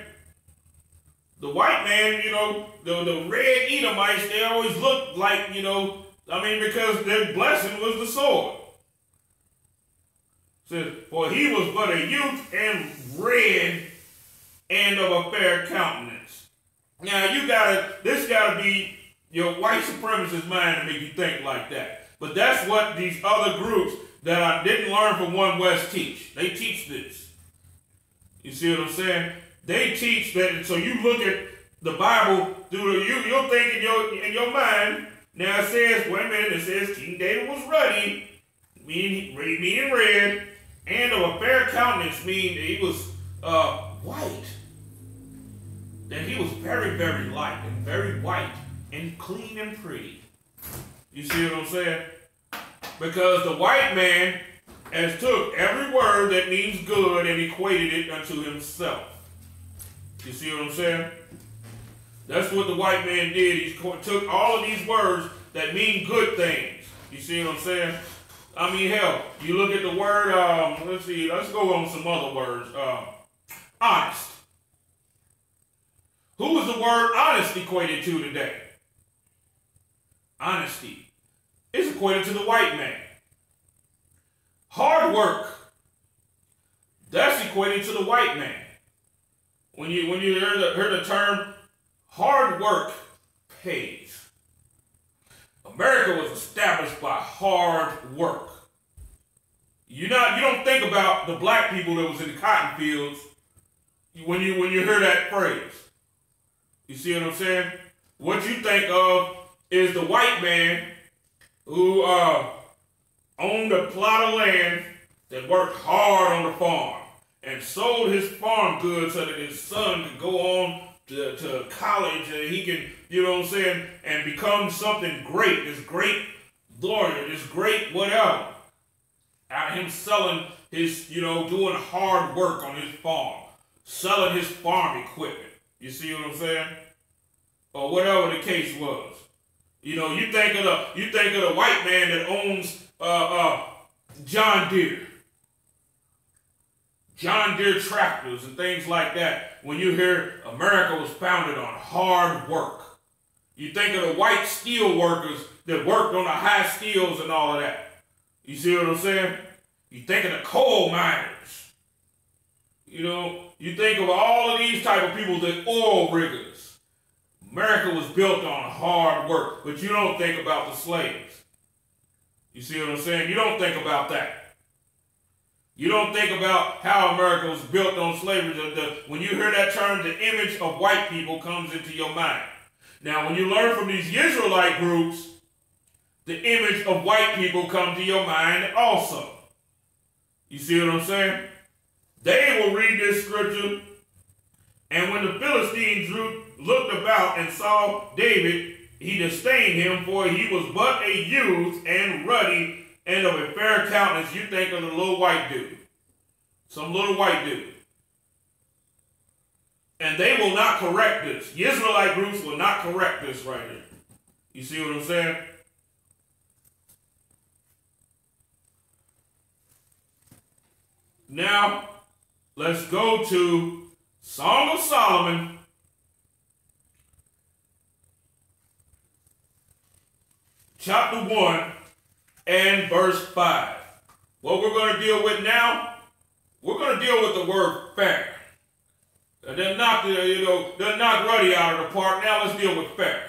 The white man, you know, the red Edomites, they always looked like, you know, I mean, because their blessing was the sword. Says, for he was but a youth and red and of a fair countenance. Now, this gotta be your white supremacist mind to make you think like that. But that's what these other groups that I didn't learn from One West teach. They teach this. You see what I'm saying? They teach that, so you look at the Bible, you'll think in your mind Now it says, wait a minute, it says King David was ruddy, meaning red, and of a fair countenance, meaning he was white. That he was very, very light and very white and clean and pretty. You see what I'm saying? Because the white man has took every word that means good and equated it unto himself. You see what I'm saying? That's what the white man did. He took all of these words that mean good things. You see what I'm saying? I mean, hell, you look at the word, let's go on some other words. Honest. Who is the word honest equated to today? Honesty. It's equated to the white man. Hard work. That's equated to the white man. When you hear the term hard work pays. America was established by hard work. You don't think about the black people that was in the cotton fields when you hear that phrase. You see what I'm saying? What you think of is the white man who owned a plot of land that worked hard on the farm and sold his farm goods so that his son could go on to college and he can, you know what I'm saying, and become something great, this great lawyer, this great whatever. Out of him selling his, doing hard work on his farm, selling his farm equipment. You see what I'm saying? Or whatever the case was. You think of the white man that owns John Deere tractors and things like that. When you hear America was founded on hard work. You think of the white steel workers that worked on the high steels and all of that. You see what I'm saying? You think of the coal miners. You think of all of these type of people, the oil riggers. America was built on hard work, but you don't think about the slaves. You see what I'm saying? You don't think about that. You don't think about how America was built on slavery. When you hear that term, the image of white people comes into your mind. Now, when you learn from these Israelite groups, the image of white people come to your mind also. You see what I'm saying? They will read this scripture, and when the Philistines looked about and saw David, he disdained him, for he was but a youth and ruddy and of a fair countenance. You think of the little white dude. Some little white dude. And they will not correct this. The Israelite groups will not correct this right here. You see what I'm saying? Now, let's go to Song of Solomon, chapter 1 and verse 5. What we're going to deal with now, we're going to deal with the word fair. Doesn't knock Ruddy out of the park. Now let's deal with fair.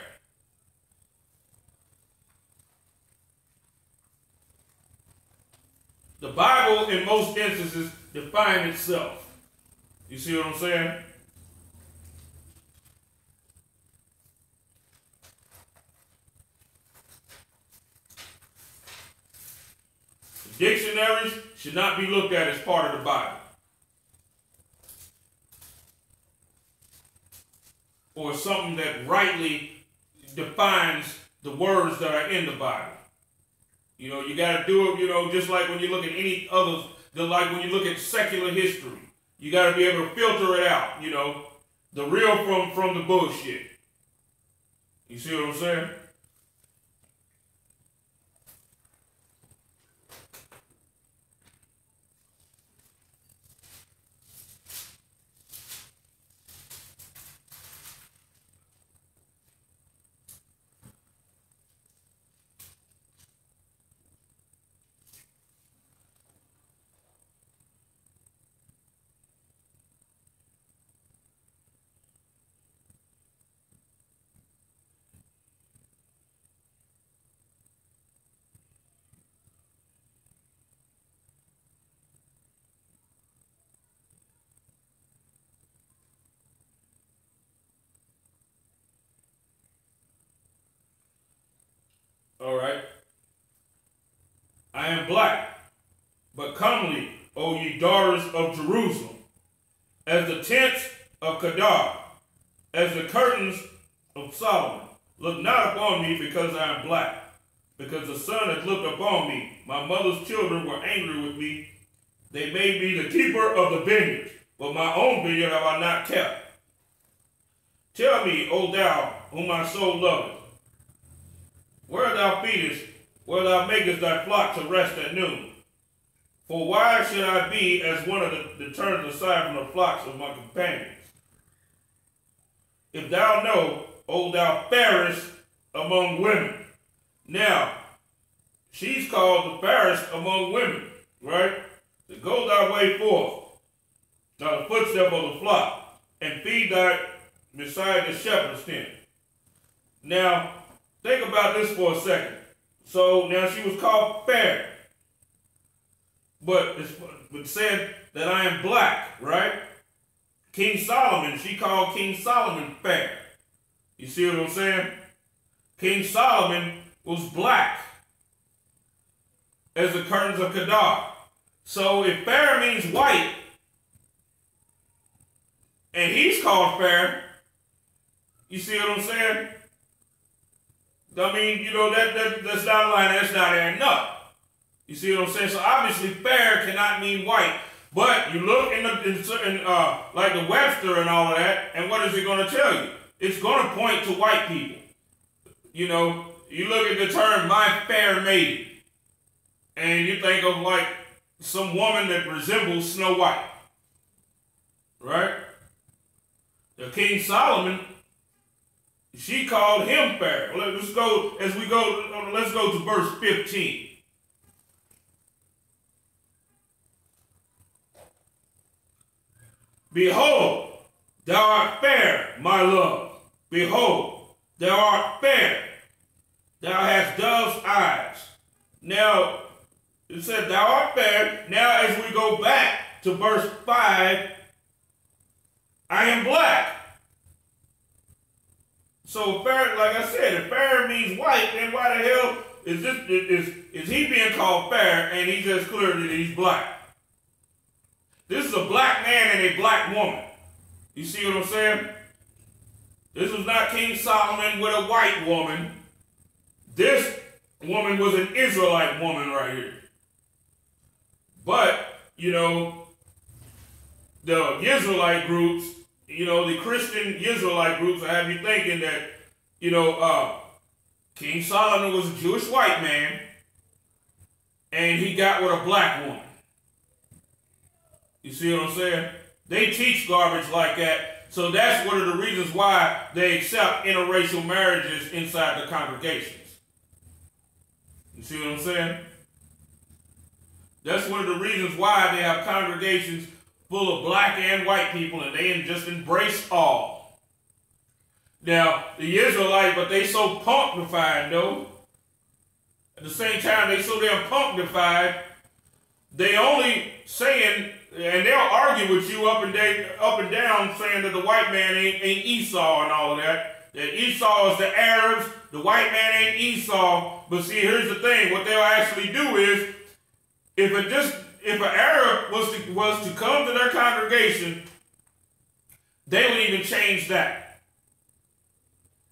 The Bible, in most instances, defines itself. You see what I'm saying? Dictionaries should not be looked at as part of the Bible. Or something that rightly defines the words that are in the Bible. You got to do it, just like when you look at any others, like when you look at secular history. You got to be able to filter it out, the real from the bullshit. You see what I'm saying? All right. I am black, but comely, O ye daughters of Jerusalem, as the tents of Kedar, as the curtains of Solomon. Look not upon me because I am black, because the sun has looked upon me. My mother's children were angry with me. They made me the keeper of the vineyards, but my own vineyard have I not kept. Tell me, O thou, whom my soul loveth, where thou feedest, where thou makest thy flock to rest at noon. For why should I be as one of the turned aside from the flocks of my companions? If thou know, O thou fairest among women. Now, she's called the fairest among women, right? So go thy way forth, now the footstep of the flock, and feed thy beside the shepherd's tent. Now, think about this for a second. So now she was called fair, but it said that I am black, right? King Solomon, she called King Solomon fair. You see what I'm saying? King Solomon was black as the curtains of Kedar. So if fair means white, and he's called fair, you see what I'm saying? I mean, you know, that's not a line, that's not adding up. You see what I'm saying? So obviously fair cannot mean white. But you look in like the Webster and all of that, and what is it going to tell you? It's going to point to white people. You know, you look at the term my fair maiden, and you think of like some woman that resembles Snow White. Right? The King Solomon, she called him fair. Let's go to verse 15. Behold, thou art fair, my love. Behold, thou art fair. Thou hast dove's eyes. Now, it said thou art fair. Now, as we go back to verse 5, I am black. So fair, like I said, if fair means white, then why the hell is he being called fair and he just clear that he's black? This is a black man and a black woman. You see what I'm saying? This was not King Solomon with a white woman. This woman was an Israelite woman right here. But, you know, the Israelite groups, you know, the Christian Israelite groups, I have you thinking that, you know, King Solomon was a Jewish white man and he got with a black woman. You see what I'm saying? They teach garbage like that. So that's one of the reasons why they accept interracial marriages inside the congregations. You see what I'm saying? That's one of the reasons why they have congregations full of black and white people, and they just embrace all. Now, the Israelite, but they so punctified, though. At the same time, they so damn punctified, they only saying, and they'll argue with you up and down, saying that the white man ain't Esau and all of that. That Esau is the Arabs, the white man ain't Esau. But see, here's the thing: what they'll actually do is, if an Arab was to come to their congregation, they would even change that.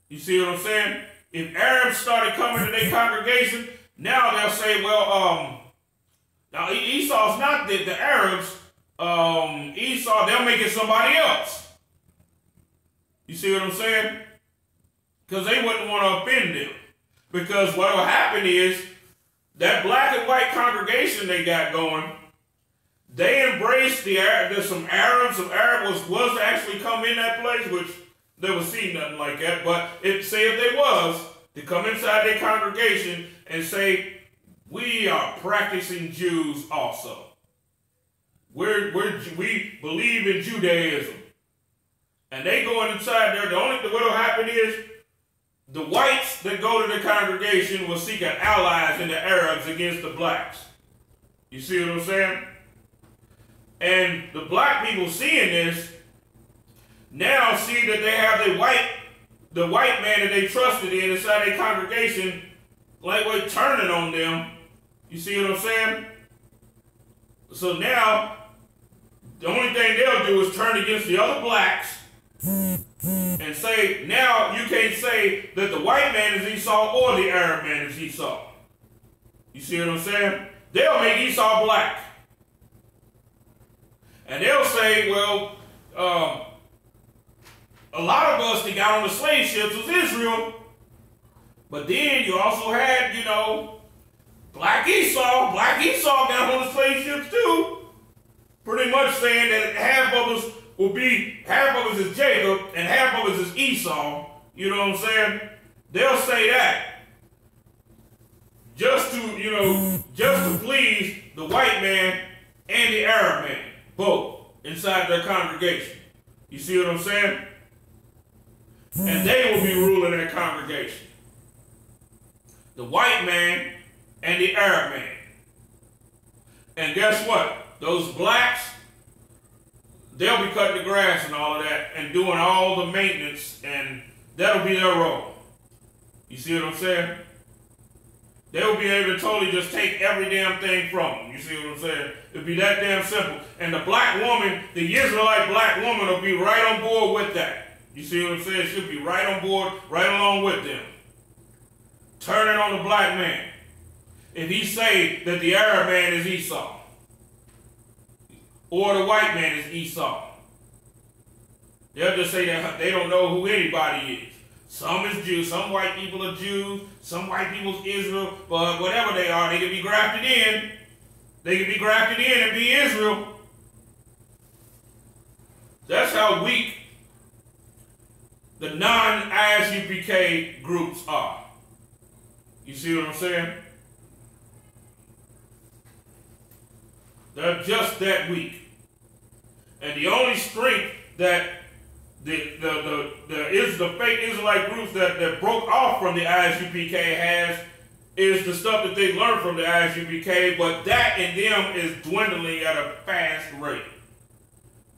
You see what I'm saying? If Arabs started coming to their congregation, now they'll say, well, now Esau's not the Arabs. Esau, they'll make it somebody else. You see what I'm saying? Because they wouldn't want to offend them. Because what will happen is, that black and white congregation they got going, they embraced there's some Arabs. Some Arab was to actually come in that place, which they would see nothing like that. But say if they was to come inside their congregation and say, we are practicing Jews also. We believe in Judaism. And they going inside there. What will happen is, the whites that go to the congregation will seek an allies in the Arabs against the blacks. You see what I'm saying? And the black people seeing this, now see that they have the white man that they trusted in inside their congregation lightweight turning on them. You see what I'm saying? So now, the only thing they'll do is turn against the other blacks and say, now you can't say that the white man is Esau or the Arab man is Esau. You see what I'm saying? They'll make Esau black. And they'll say, well, a lot of us that got on the slave ships was Israel. But then you also had, you know, Black Esau. Black Esau got on the slave ships too. Pretty much saying that half of us is Jacob and half of us is Esau. You know what I'm saying? They'll say that just to please the white man and the Arab man, both inside their congregation. You see what I'm saying? And they will be ruling that congregation. The white man and the Arab man. And guess what? Those blacks, they'll be cutting the grass and all of that and doing all the maintenance, and that'll be their role. You see what I'm saying? They'll be able to totally just take every damn thing from them. You see what I'm saying? It'll be that damn simple. And the black woman, the Israelite black woman, will be right on board with that. You see what I'm saying? She'll be right on board, right along with them. Turning on the black man. If he say that the Arab man is Esau, or the white man is Esau, they'll just say that they don't know who anybody is. Some is Jews, some white people are Jews, some white people's Israel, but whatever they are, they can be grafted in. They can be grafted in and be Israel. That's how weak the non-ISUPK groups are. You see what I'm saying? They're just that weak. And the only strength that the fake Israelite groups that broke off from the ISUPK has is the stuff that they learned from the ISUPK, but that in them is dwindling at a fast rate.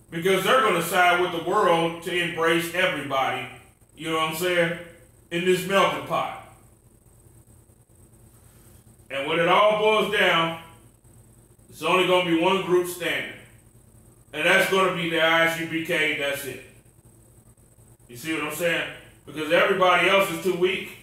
Because they're going to side with the world to embrace everybody, you know what I'm saying, in this melting pot. And when it all boils down, it's only going to be one group standing. And that's going to be the ISUPK, that's it. You see what I'm saying? Because everybody else is too weak.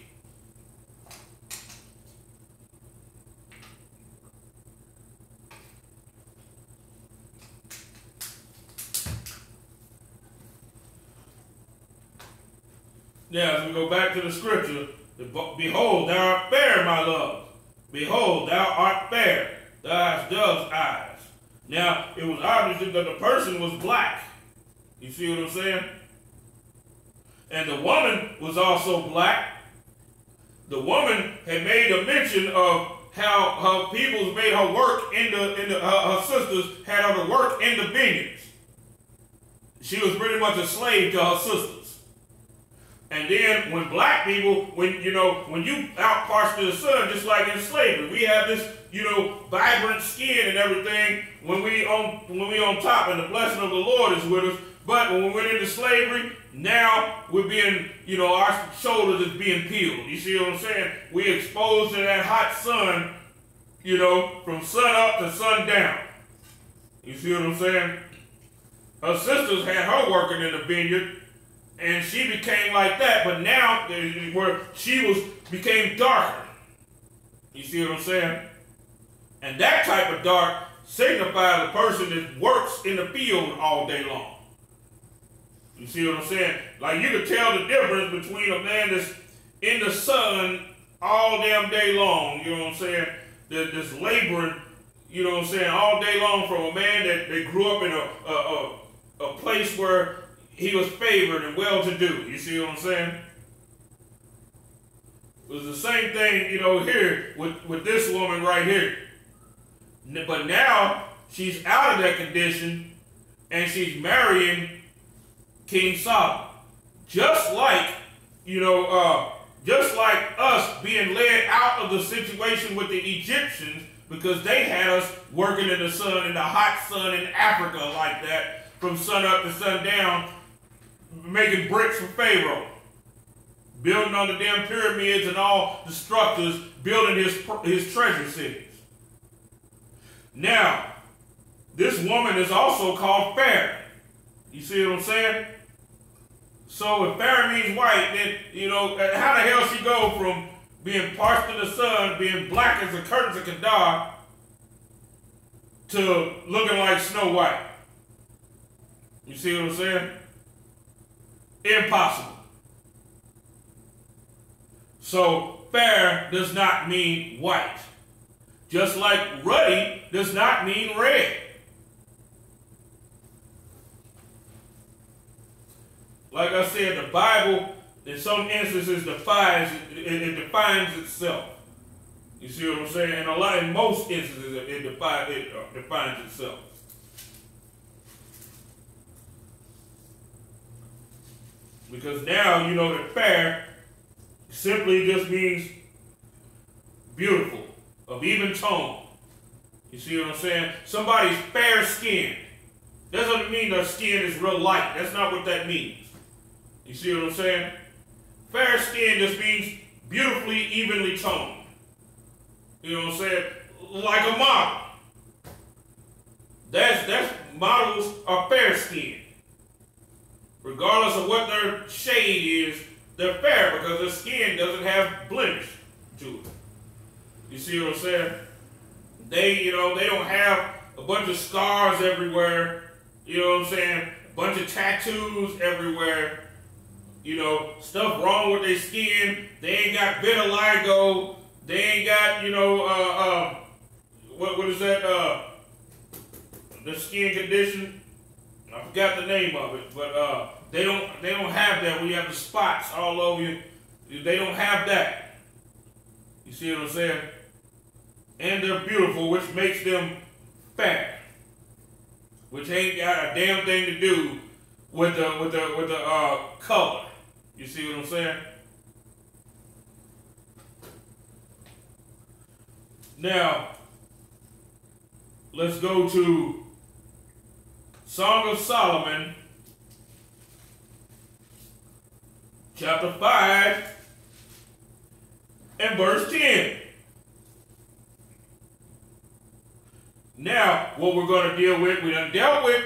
Now, as we go back to the scripture, behold, thou art fair, my love. Behold, thou art fair. Thou hast dove's eyes. Now, it was obvious that the person was black. You see what I'm saying? And the woman was also black. The woman had made a mention of how her peoples made her work her sisters had her to work in the vineyards. She was pretty much a slave to her sisters. And then when black people, when you out parched to the sun, just like in slavery, we have this, vibrant skin and everything when we on top, and the blessing of the Lord is with us. But when we went into slavery, now we're being, our shoulders is being peeled. You see what I'm saying? We exposed to that hot sun, from sun up to sun down. You see what I'm saying? Her sisters had her working in the vineyard, and she became like that, but now where she became darker. You see what I'm saying? And that type of dark signifies a person that works in the field all day long. You see what I'm saying? Like, you can tell the difference between a man that's in the sun all damn day long, you know what I'm saying, that's laboring, you know what I'm saying, all day long, from a man that grew up in a place where he was favored and well-to-do. You see what I'm saying? It was the same thing, here with this woman right here. But now she's out of that condition and she's marrying King Solomon. Just like us being led out of the situation with the Egyptians, because they had us working in the sun, in the hot sun in Africa like that, from sun up to sun down, making bricks for Pharaoh. building on the damn pyramids and all the structures, building his treasure cities. Now, this woman is also called fair. You see what I'm saying? So if fair means white, then, how the hell she go from being parched in the sun, being black as the curtains of Kedar, to looking like Snow White? You see what I'm saying? Impossible. So fair does not mean white. Just like ruddy does not mean red. Like I said, the Bible, in some instances, defines itself. You see what I'm saying? And in most instances, it defines itself. Because now you know that fair simply just means beautiful, of even tone. You see what I'm saying? Somebody's fair skinned. That doesn't mean their skin is real light. That's not what that means. You see what I'm saying? Fair skin just means beautifully, evenly toned. You know what I'm saying? Like a model. That's models are fair skinned. Regardless of what their shade is, they're fair because their skin doesn't have blemish to it. You see what I'm saying? They don't have a bunch of scars everywhere. You know what I'm saying? A bunch of tattoos everywhere. Stuff wrong with their skin. They ain't got vitiligo. They ain't got, what is that? The skin condition. I forgot the name of it, but they don't have that. Where you have the spots all over you. They don't have that. You see what I'm saying? And they're beautiful, which makes them fair. Which ain't got a damn thing to do with the color. You see what I'm saying? Now, let's go to Song of Solomon, chapter 5, and verse 10. Now, what we're going to deal with, we done dealt with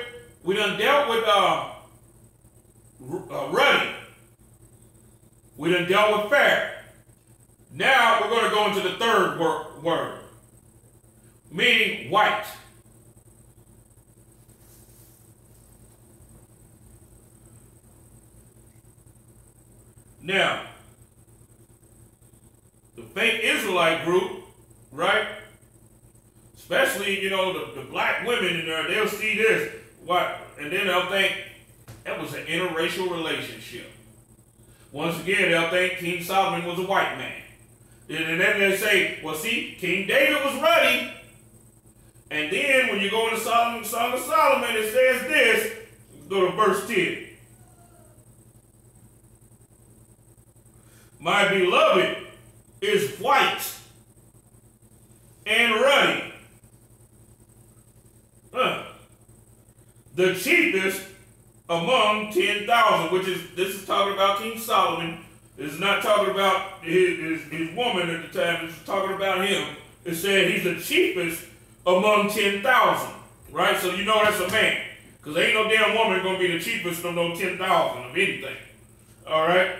ruddy. We done dealt with fair. Now we're going to go into the third word, meaning white. Now, the fake Israelite group, right? Especially, the black women in there, they'll see this, and then they'll think that was an interracial relationship. Once again, they'll think King Solomon was a white man. And then they say, well, see, King David was ruddy. And then when you go into Song of Solomon, it says this. Go to verse 10. My beloved is white and ruddy. The cheapest among 10,000, this is talking about King Solomon. This is not talking about his woman at the time. This is talking about him. It said he's the cheapest among 10,000, right? So you know that's a man. Because ain't no damn woman going to be the cheapest of no 10,000 of anything. All right?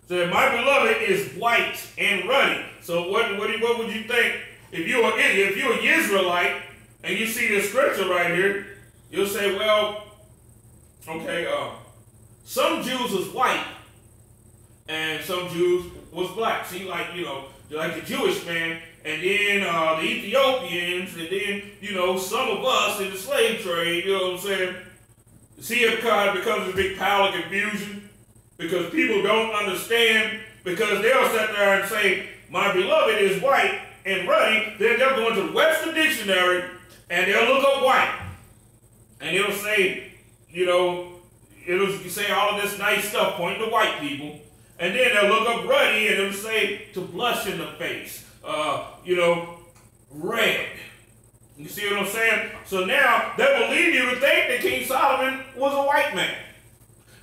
So my beloved is white and ruddy. So what would you think if you're an Israelite and you see this scripture right here? You'll say, well, okay, some Jews was white and some Jews was black. See, like the Jewish man, and then the Ethiopians, and then some of us in the slave trade. You know what I'm saying? See, it becomes a big pile of confusion. Because people don't understand, because they'll sit there and say, my beloved is white and ruddy. Then they'll go into the Webster Dictionary and they'll look up white. And it'll say, it'll say all of this nice stuff pointing to white people. And then they'll look up ruddy and it'll say to blush in the face, red. You see what I'm saying? So now that will lead you to think that King Solomon was a white man.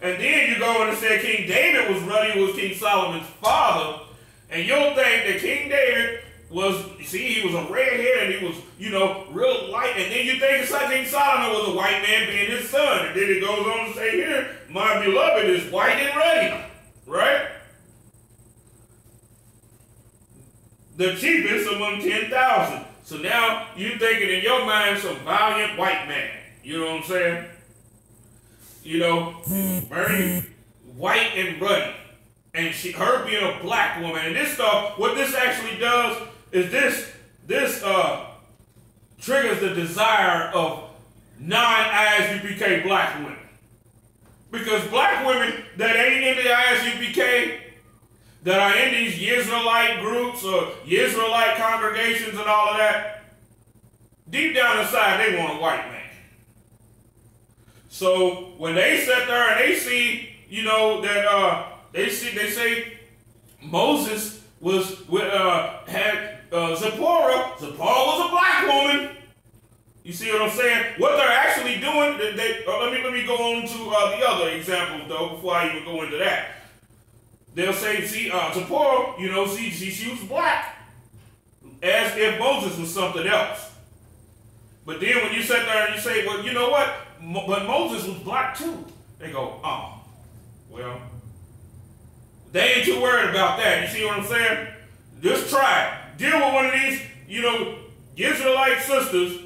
And then you go in and say King David was Ruddy, was King Solomon's father. And you'll think that King David was, he was a redhead and he was, real light. And then you think King Solomon was a white man being his son. And then it goes on to say here, my beloved is white and ruddy. Right? The chiefest among 10,000. So now you're thinking in your mind some valiant white man. You know what I'm saying? Very white and ruddy. And her being a black woman. And this stuff, what this actually does is this triggers the desire of non-ISUPK black women. Because black women that ain't in the ISUPK, that are in these Israelite groups or Israelite congregations and all of that, deep down inside they want a white man. So when they sit there and they see, that they say Moses was had Zipporah. Zipporah was a black woman. You see what I'm saying? What they're actually doing, let me go on to the other examples though before I even go into that. They'll say, see, Zipporah, she was black, as if Moses was something else. But then when you sit there and you say, well, you know what? But Moses was black too. They go, oh, well, they ain't too worried about that. You see what I'm saying? Just try it. Deal with one of these, Israelite sisters,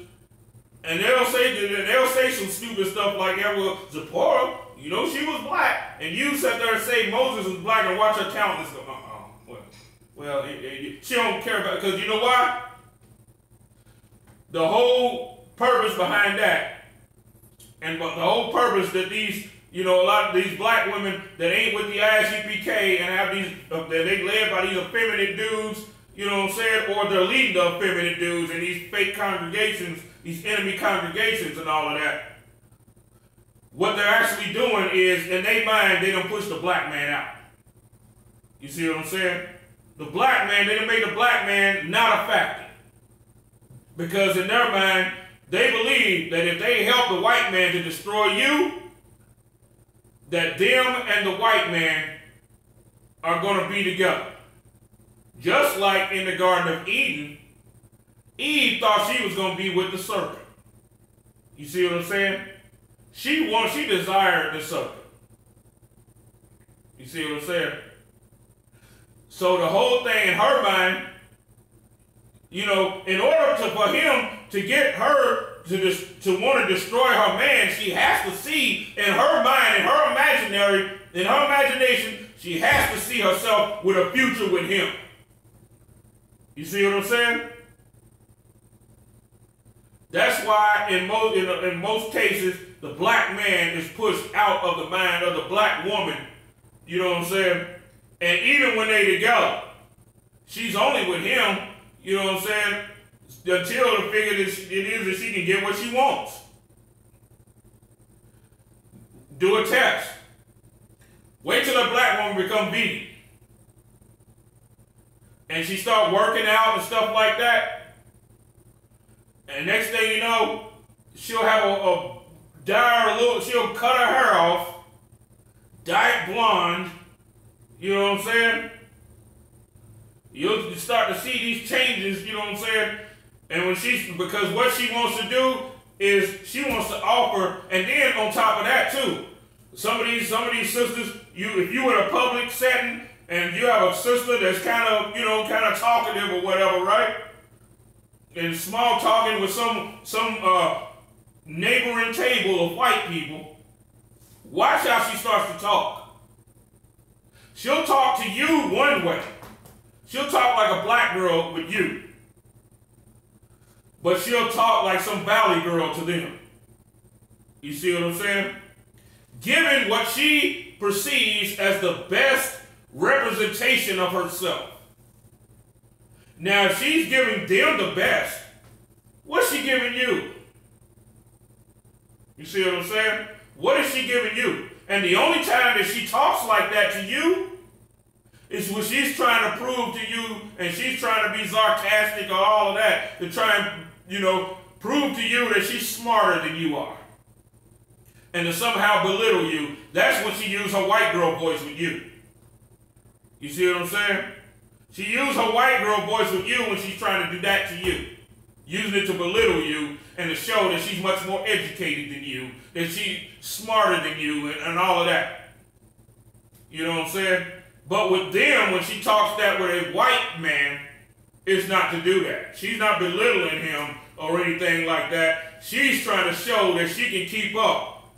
and they'll say some stupid stuff like that. Well, Zipporah, she was black, and you sit there and say Moses was black, and watch her countenance go, well, she don't care about it, because you know why? The whole purpose behind that, and the whole purpose that these, a lot of these black women that ain't with the ISUPK and have these, that they led by these effeminate dudes, or they're leading the effeminate dudes in these fake congregations, these enemy congregations and all of that. What they're actually doing is, in their mind, they don't push the black man out. You see what I'm saying? The black man, they done made the black man not a factor. Because in their mind, they believe that if they help the white man to destroy you, that them and the white man are going to be together. Just like in the Garden of Eden, Eve thought she was going to be with the serpent. You see what I'm saying? She desired the serpent. You see what I'm saying? So the whole thing in her mind, in order for him to get her to want to destroy her man, she has to see in her mind, in her imagination, she has to see herself with a future with him. You see what I'm saying? That's why in most cases, the black man is pushed out of the mind of the black woman. You know what I'm saying? And even when they together, she's only with him, you know what I'm saying, until the figure that she can get what she wants. Do a test. Wait till a black woman become vegan. And she start working out and stuff like that. And next thing you know, she'll have she'll cut her hair off, dye it blonde, you know what I'm saying? You'll start to see these changes, you know what I'm saying? And because what she wants to do is she wants to offer, and then on top of that too, some of these sisters, if you in a public setting and you have a sister that's kind of talkative or whatever, right? And small talking with some neighboring table of white people, watch how she starts to talk. She'll talk to you one way. She'll talk like a black girl with you. But she'll talk like some valley girl to them. You see what I'm saying? Given what she perceives as the best representation of herself. Now, if she's giving them the best, what's she giving you? You see what I'm saying? What is she giving you? And the only time that she talks like that to you is when she's trying to prove to you, and she's trying to be sarcastic or all of that, to try and, prove to you that she's smarter than you are. and to somehow belittle you, that's when she used her white girl voice with you. You see what I'm saying? She used her white girl voice with you when she's trying to do that to you. Using it to belittle you and to show that she's much more educated than you, that she's smarter than you, and all of that. You know what I'm saying? But with them, when she talks that with a white man, it's not to do that. She's not belittling him or anything like that. She's trying to show that she can keep up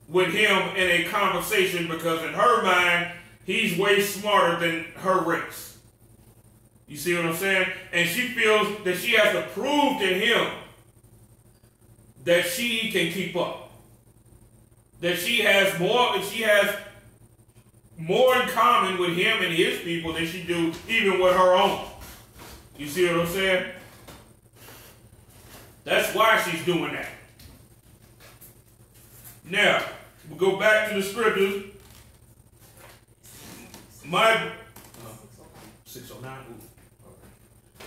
with him in a conversation because in her mind, he's way smarter than her race. You see what I'm saying? And she feels that she has to prove to him that she can keep up. That she has more in common with him and his people than she do even with her own. You see what I'm saying? That's why she's doing that. Now, we'll go back to the scriptures. My 609.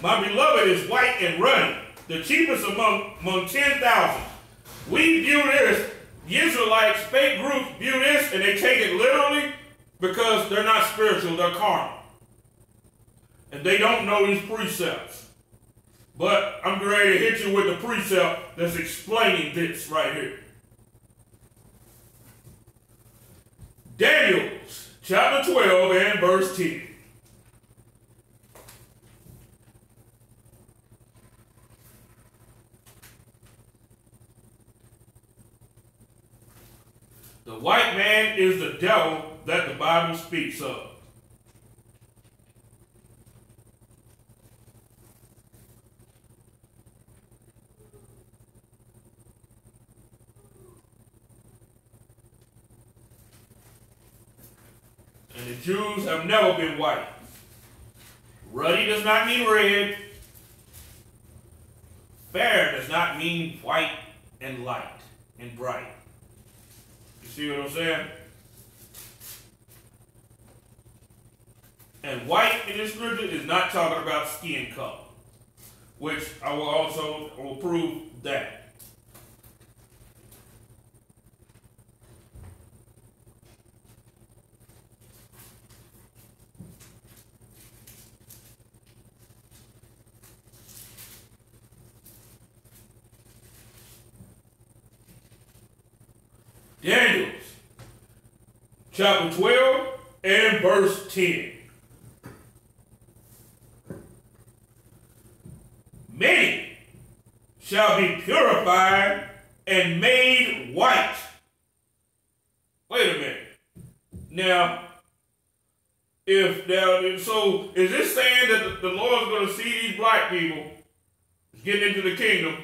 My beloved is white and ruddy, the cheapest among 10,000. We view this, the Israelites, fake groups view this, and they take it literally because they're not spiritual, they're carnal. And they don't know these precepts. But I'm ready to hit you with the precept that's explaining this right here. Daniel chapter 12 and verse 10. The white man is the devil that the Bible speaks of. And the Jews have never been white. Ruddy does not mean red. Fair does not mean white and light and bright. You see what I'm saying? And white in this scripture is not talking about skin color, which I will prove that. Daniel chapter 12 and verse 10. Many shall be purified and made white. Wait a minute. Now, so is this saying that the Lord's going to see these black people getting into the kingdom,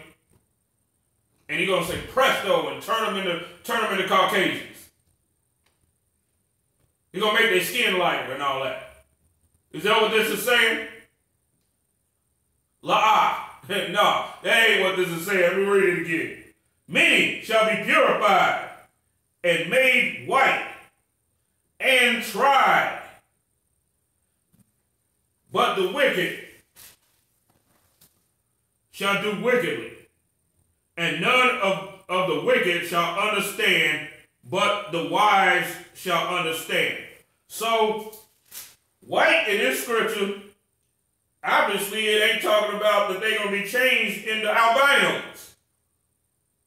and he's going to say presto and turn them into Caucasians? He's going to make their skin lighter and all that. Is that what this is saying? No, that ain't what this is saying. Let me read it again. Many shall be purified and made white and tried, but the wicked shall do wickedly, and none of the wicked shall understand, but the wise shall understand. So, white in this scripture, obviously it ain't talking about that they're going to be changed into albinos.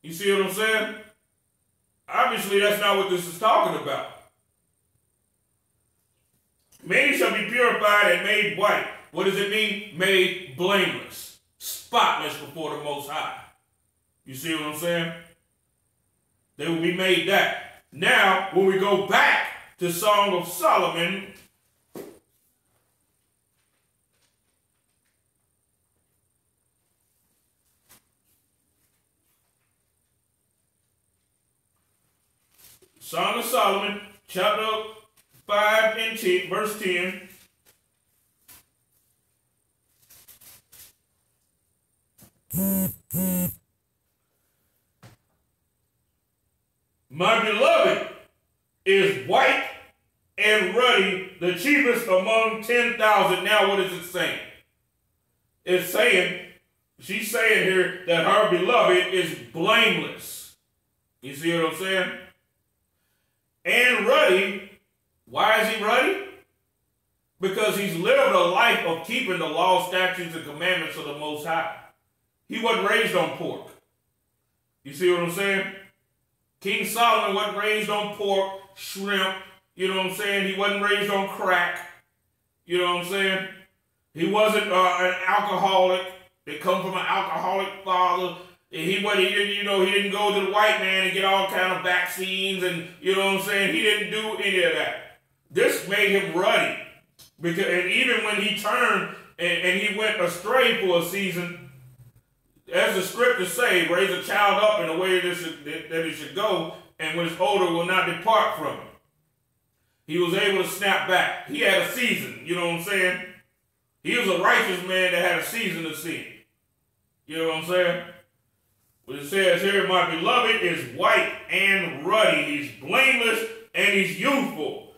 You see what I'm saying? Obviously that's not what this is talking about. Many shall be purified and made white. What does it mean? Made blameless, spotless before the Most High. You see what I'm saying? They will be made that. Now, when we go back to Song of Solomon, Song of Solomon, chapter 5 and 10, verse 10. My beloved is white and ruddy, the chiefest among 10,000. Now what is it saying? It's saying, she's saying here that her beloved is blameless. You see what I'm saying? and ruddy. Why is he ruddy? Because he's lived a life of keeping the law, statutes, and commandments of the Most High. He wasn't raised on pork. You see what I'm saying? King Solomon wasn't raised on pork, shrimp. You know what I'm saying? He wasn't raised on crack. You know what I'm saying? He wasn't an alcoholic that come from an alcoholic father. He didn't go to the white man and get all kind of vaccines and, you know what I'm saying? He didn't do any of that. This made him ruddy. And even when he turned and he went astray for a season, as the scriptures say, raise a child up in a way that it should go, and when it's older will not depart from it. He was able to snap back. He had a season, you know what I'm saying? He was a righteous man that had a season to sin. You know what I'm saying? What it says here, my beloved is white and ruddy. He's blameless and he's youthful.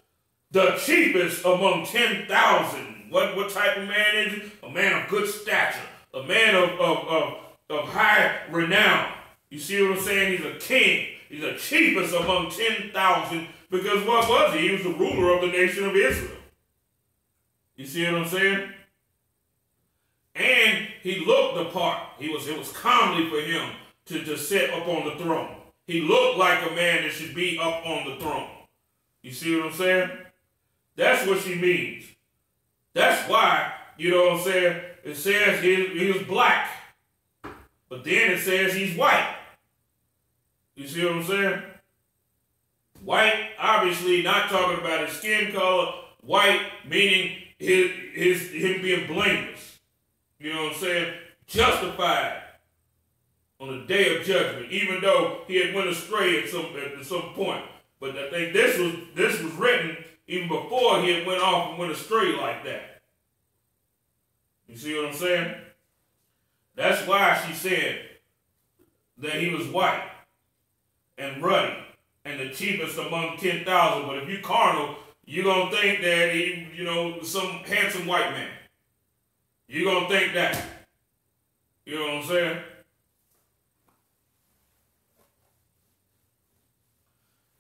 The chiefest among 10,000. What type of man is he? A man of good stature. A man of high renown. You see what I'm saying? He's a king. He's the chiefest among 10,000. Because what was he? He was the ruler of the nation of Israel. You see what I'm saying? And he looked the part. It was comely for him to sit up on the throne. He looked like a man that should be up on the throne. You see what I'm saying? That's what she means. That's why, you know what I'm saying, it says he was black. But then it says he's white. You see what I'm saying? White, obviously not talking about his skin color. White meaning him being blameless. You know what I'm saying? Justified on the day of judgment, even though he had went astray at some point. But I think this was written even before he had went off and went astray like that. You see what I'm saying? That's why she said that he was white and ruddy and the chiefest among 10,000. But if you carnal, you're going to think that he, some handsome white man. You're going to think that. You know what I'm saying?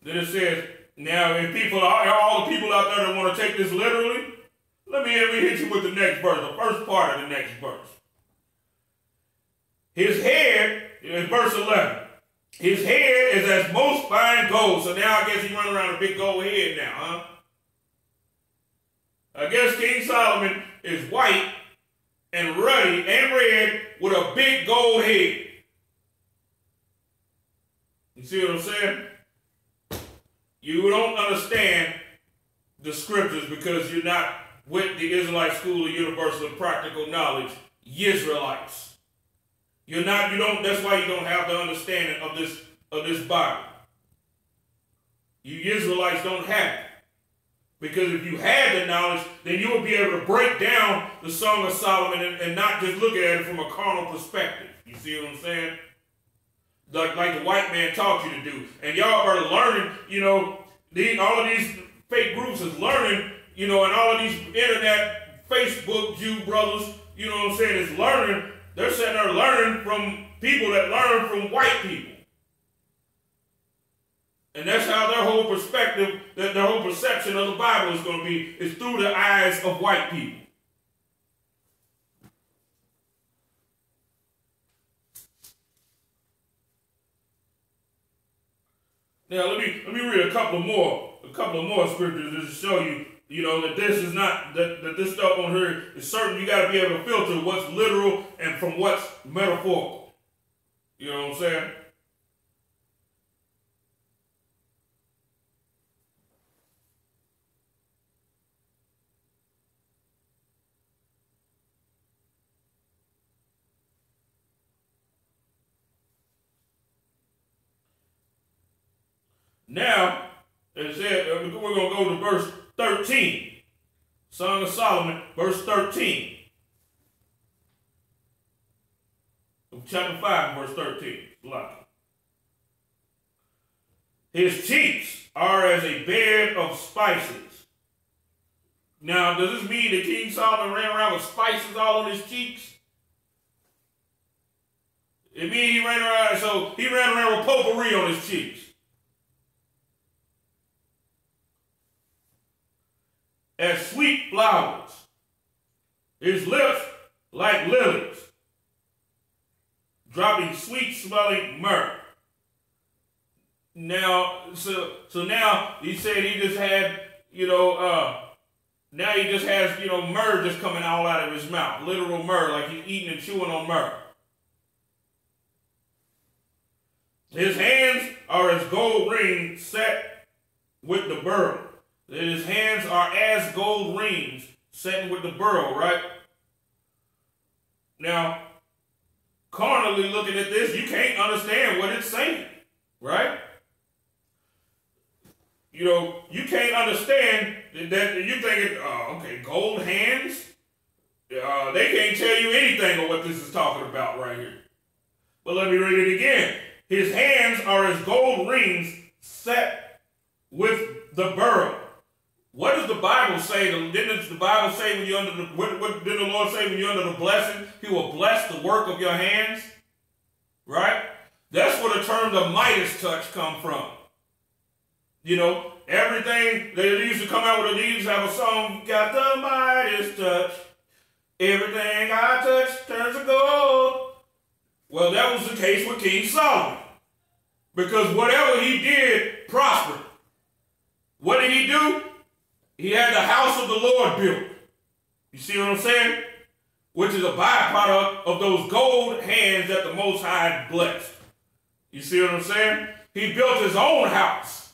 Then it says, now if all the people out there that want to take this literally, let me hit you with the next verse, the first part of the next verse. His head, in verse 11, his head is as most fine gold. So now I guess he's running around a big gold head now, huh? I guess King Solomon is white and ruddy and red with a big gold head. You see what I'm saying? You don't understand the scriptures because you're not with the Israelite School of Universal and Practical Knowledge, Israelites. That's why you don't have the understanding of this Bible. You Israelites don't have it. Because if you had the knowledge, then you would be able to break down the Song of Solomon and not just look at it from a carnal perspective. You see what I'm saying? Like the white man taught you to do. And y'all are learning, all of these fake groups is learning, and all of these internet, Facebook Jew brothers, you know what I'm saying, is learning. They're sitting there learning from people that learn from white people. And that's how their whole perspective, their whole perception of the Bible is going to be, is through the eyes of white people. Now let me read a couple of more scriptures just to show you, that this is not that this stuff on here is certain. You got to be able to filter what's literal and from what's metaphorical. You know what I'm saying? Now, as I said, we're going to go to verse 13. Song of Solomon, verse 13. Chapter 5, verse 13. His cheeks are as a bed of spices. Now, does this mean that King Solomon ran around with spices all on his cheeks? It means he ran around with potpourri on his cheeks. as sweet flowers, his lips like lilies, dropping sweet-smelling myrrh. Now, so now he said he just had, now he just has, myrrh just coming all out of his mouth, literal myrrh, like he's eating and chewing on myrrh. His hands are as gold rings set with the beryl. His hands are as gold rings set with the beryl, right? Now, carnally looking at this, you can't understand what it's saying, right? You can't understand that you're thinking, okay, gold hands? They can't tell you anything of what this is talking about right here. But let me read it again. His hands are as gold rings set with the beryl. What does the Bible say? Didn't the Bible say when you're under the, what did the Lord say when you're under the blessing? He will bless the work of your hands. Right? That's where the term the Midas touch come from. Everything, they used to come out with, they used to have a song, got the Midas touch. Everything I touch turns to gold. Well, that was the case with King Solomon. Because whatever he did prospered. What did he do? He had the house of the Lord built. You see what I'm saying? Which is a byproduct of those gold hands that the Most High blessed. You see what I'm saying? He built his own house.